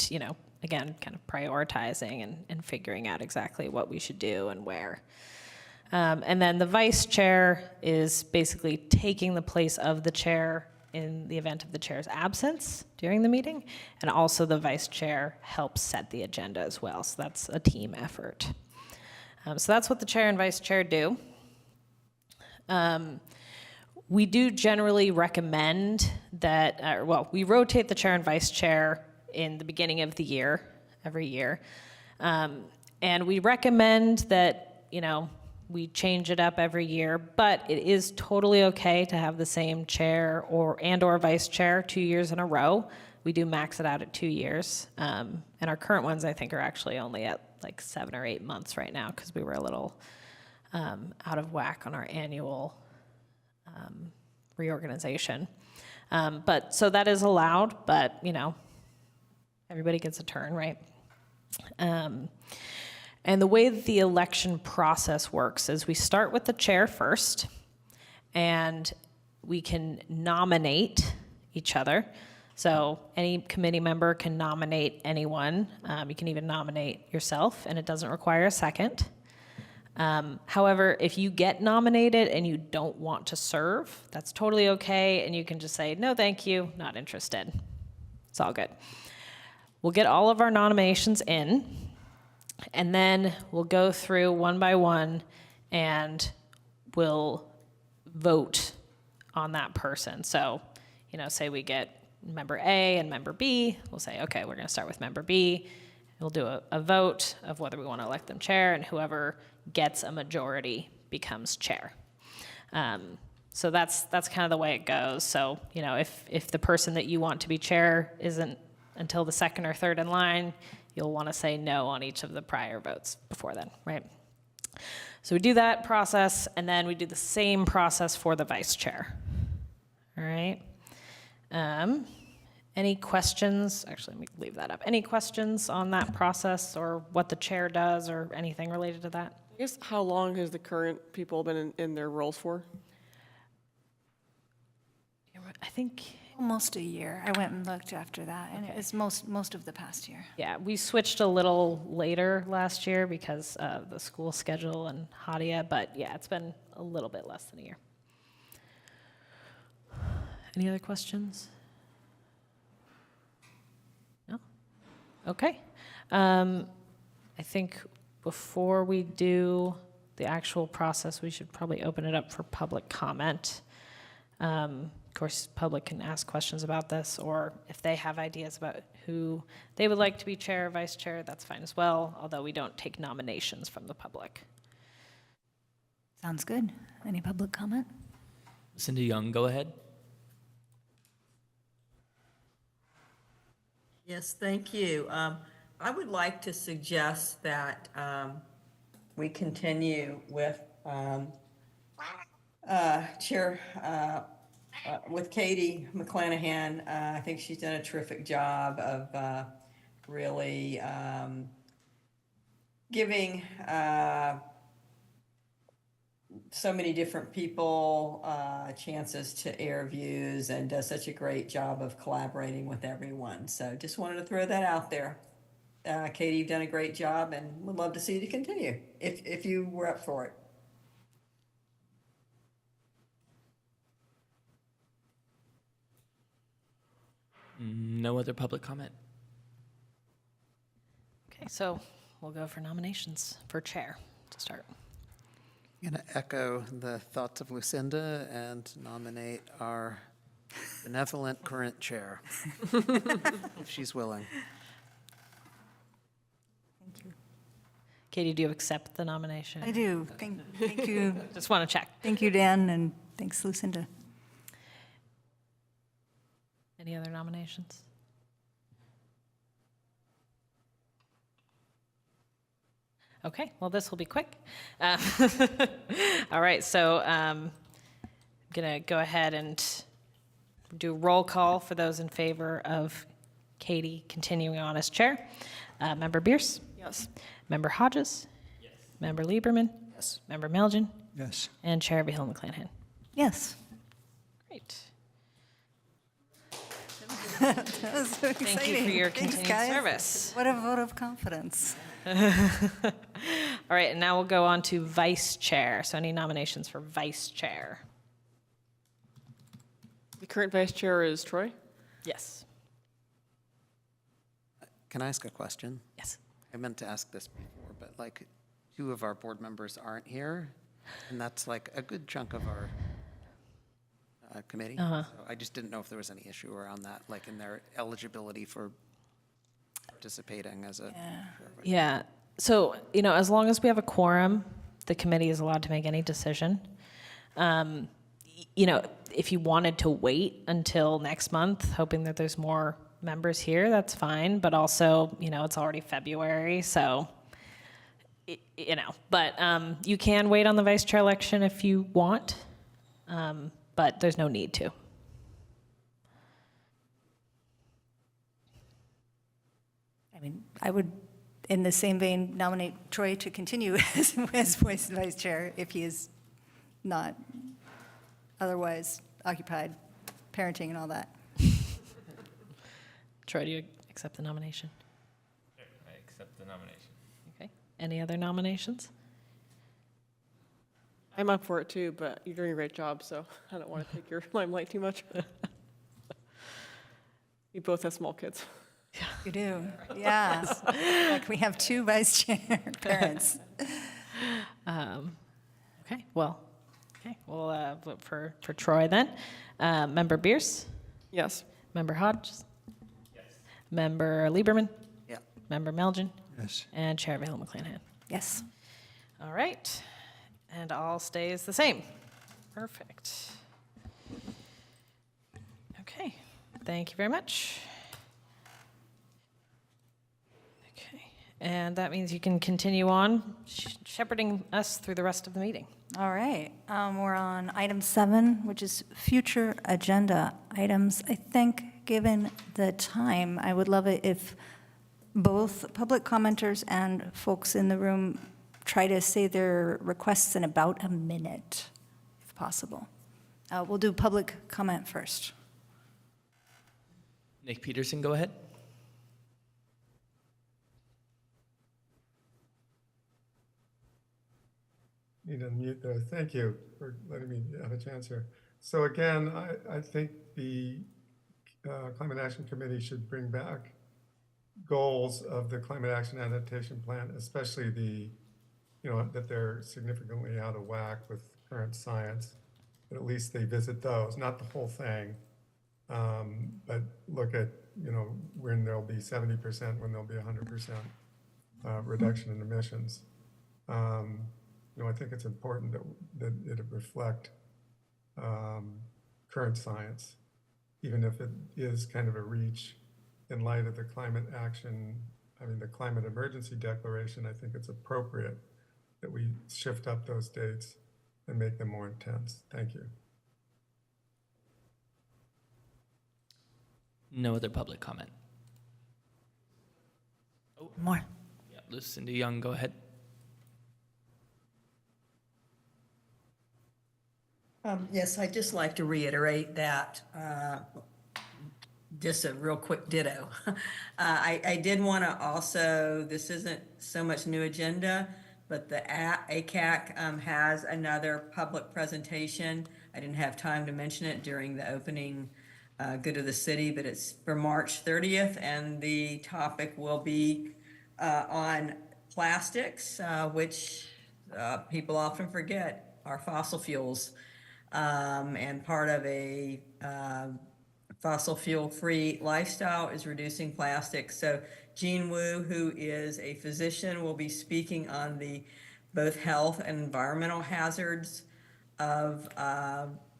you know, again, kind of prioritizing and figuring out exactly what we should do and where. And then the vice chair is basically taking the place of the chair in the event of the chair's absence during the meeting. And also the vice chair helps set the agenda as well. So that's a team effort. So that's what the chair and vice chair do. We do generally recommend that, we rotate the chair and vice chair in the beginning of the year, every year. And we recommend that, you know, we change it up every year, but it is totally okay to have the same chair or vice chair 2 years in a row. We do max it out at 2 years. And our current ones, I think, are actually only at like 7 or 8 months right now because we were a little out of whack on our annual reorganization. But so that is allowed, but, you know, everybody gets a turn, right? And the way that the election process works is we start with the chair first, and we can nominate each other. So any committee member can nominate anyone. You can even nominate yourself, and it doesn't require a second. However, if you get nominated and you don't want to serve, that's totally okay, and you can just say, no, thank you, not interested. It's all good. We'll get all of our nominations in, and then we'll go through one by one, and we'll vote on that person. So, say we get member A and member B, we'll say, okay, we're going to start with member B. We'll do a vote of whether we want to elect them chair, and whoever gets a majority becomes chair. So that's kind of the way it goes. So, if the person that you want to be chair isn't until the second or third in line, you'll want to say no on each of the prior votes before then, right? So we do that process, and then we do the same process for the vice chair. All right. Any questions? Actually, let me leave that up. Any questions on that process or what the chair does or anything related to that? I guess, how long has the current people been in their roles for? I think, Almost a year. I went and looked after that, and it was most of the past year. yeah, we switched a little later last year because of the school schedule and Hadia, but yeah, it's been a little bit less than a year. Any other questions? No? Okay. I think before we do the actual process, we should probably open it up for public comment. Of course, public can ask questions about this, or if they have ideas about who they would like to be chair or vice chair, that's fine as well, although we don't take nominations from the public. Sounds good. Any public comment? Cindy Young, go ahead. Yes, thank you. I would like to suggest that we continue with Chair, with Katie McClanahan. I think she's done a terrific job of really giving so many different people chances to air views, and does such a great job of collaborating with everyone. So just wanted to throw that out there. Katie, you've done a great job, and would love to see you to continue if you were up for it. No other public comment? Okay, so we'll go for nominations for chair to start. I'm going to echo the thoughts of Lucinda and nominate our benevolent current chair, if she's willing. Thank you. Katie, do you accept the nomination? I do. Thank you. Just want to check. Thank you, Dan, and thanks, Lucinda. Any other nominations? Okay, well, this will be quick. All right, so I'm going to go ahead and do a roll call for those in favor of Katie continuing on as chair. Member Bierce? Yes. Member Hodges? Yes. Member Lieberman? Yes. Member Melgen? Yes. And Chair Behill McClanahan. Yes. Great. That was so Thank you for exciting. your Thanks, continued guys. service. What a vote of confidence. All right, and now we'll go on to vice chair. So any nominations for vice chair? The current vice chair is Troy? Yes. Can I ask a question? Yes. I meant to ask this before, but like, two of our board members aren't here, and that's like a good chunk of our committee. So I just didn't know if there was any issue around that, like in their eligibility for participating as a. Yeah. So, as long as we have a quorum, the committee is allowed to make any decision. If you wanted to wait until next month, hoping that there's more members here, that's fine. But also, it's already February, so, but you can wait on the vice chair election if you want, but there's no need to. I mean, I would in the same vein, nominate Troy to continue as vice chair if he is not otherwise occupied parenting and all that. Troy, do you accept the nomination? Sure, I accept the nomination. Okay. Any other nominations? I'm up for it too, but you're doing a great job, so I don't want to take your limelight too much. You both have small kids. You do, yes. Like we have 2 vice chair parents. Okay, well, we'll vote for Troy then. Member Bierce? Yes. Member Hodges? Yes. Member Lieberman? Yeah. Member Melgen? Yes. And Chair Vale McClanahan. Yes. All right, and all stays the same. Perfect. Okay, thank you very much. Okay, and that means you can continue on shepherding us through the rest of the meeting. All right, we're on item 7, which is future agenda items. I think, given the time, I would love it if both public commenters and folks in the room try to say their requests in about a minute, if possible. We'll do public comment first. Nick Peterson, go ahead. Need to unmute there. Thank you for letting me have a chance here. So again, I think the Climate Action Committee should bring back goals of the Climate Action Adaptation Plan, especially that they're significantly out of whack with current science. But at least they visit those, not the whole thing. But look at, when there'll be 70%, when there'll be 100% reduction in emissions. I think it's important that it reflect current science, even if it is kind of a reach in light of the climate emergency declaration. I think it's appropriate that we shift up those dates and make them more intense. Thank you. No other public comment. More. Yeah, Lucinda Young, go ahead. Yes, I'd just like to reiterate that, just a real quick ditto. I did want to also, this isn't so much new agenda, but the ACAC has another public presentation. I didn't have time to mention it during the opening Good of the City, but it's for March 30th, and the topic will be on plastics, which people often forget are fossil fuels. And part of a fossil fuel-free lifestyle is reducing plastic. So Jean Wu, who is a physician, will be speaking on the both health and environmental hazards of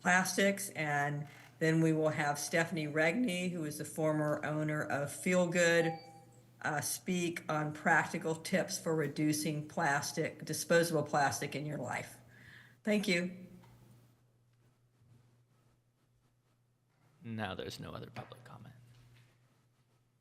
plastics. And then we will have Stephanie Regney, who is the former owner of Feel Good, speak on practical tips for reducing disposable plastic in your life. Thank you. Now there's no other public comment.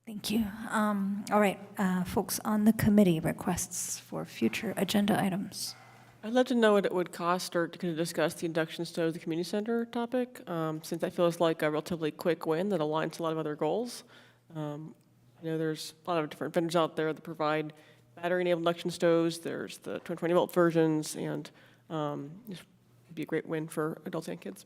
Thank you. All right, folks on the committee, requests for future agenda items. I'd love to know what it would cost or to discuss the induction stove, the community center topic, since that feels like a relatively quick win that aligns to a lot of other goals. I know there's a lot of different vendors out there that provide battery-enabled induction stoves. There's the 220-volt versions, and this would be a great win for adults and kids.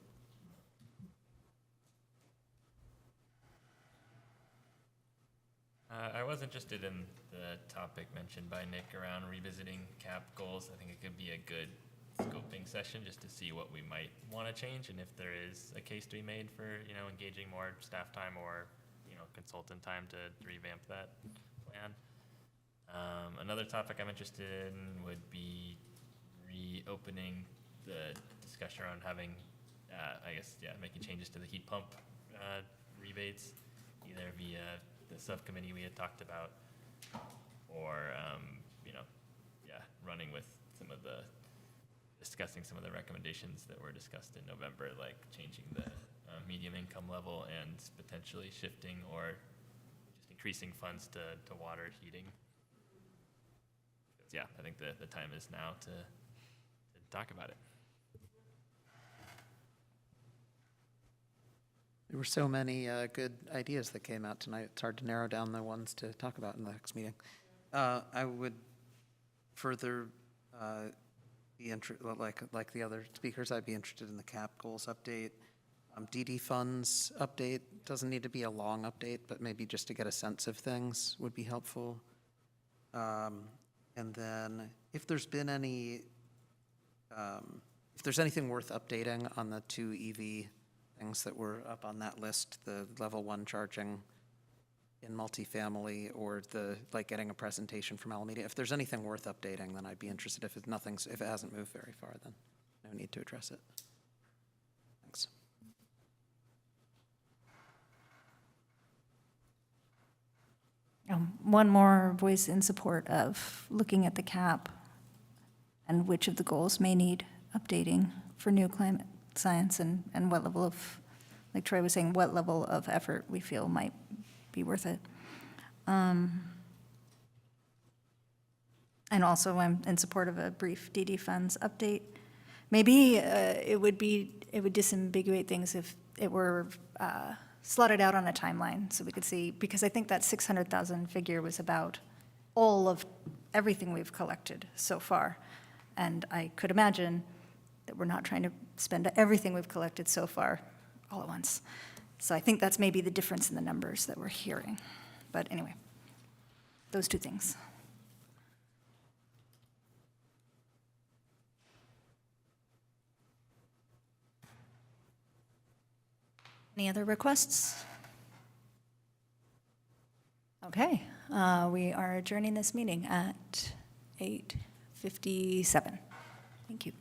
I was interested in the topic mentioned by Nick around revisiting CAP goals. I think it could be a good scoping session just to see what we might want to change and if there is a case to be made for, engaging more staff time or, consultant time to revamp that plan. Another topic I'm interested in would be reopening the discussion around having, making changes to the heat pump rebates, either via the subcommittee we had talked about, or running with discussing some of the recommendations that were discussed in November, like changing the medium income level and potentially shifting or just increasing funds to water heating. yeah, I think the time is now to talk about it. There were so many good ideas that came out tonight. It's hard to narrow down the ones to talk about in the next meeting. I would further be like the other speakers, I'd be interested in the CAP goals update. DD funds update doesn't need to be a long update, but maybe just to get a sense of things would be helpful. And then if there's been any, if there's anything worth updating on the 2 EV things that were up on that list, the level 1 charging in multifamily, or the, like, getting a presentation from Alameda, if there's anything worth updating, then I'd be interested. If it hasn't moved very far, then no need to address it. Thanks. One more voice in support of looking at the CAP and which of the goals may need updating for new climate science, and what level of, like Troy was saying, what level of effort we feel might be worth it. And also I'm in support of a brief DD funds update. Maybe it would disambiguate things if it were slotted out on a timeline so we could see, because I think that 600,000 figure was about all of everything we've collected so far. And I could imagine that we're not trying to spend everything we've collected so far all at once. So I think that's maybe the difference in the numbers that we're hearing. But anyway, those 2 things. Any other requests? Okay, we are adjourning this meeting at 8:57. Thank you.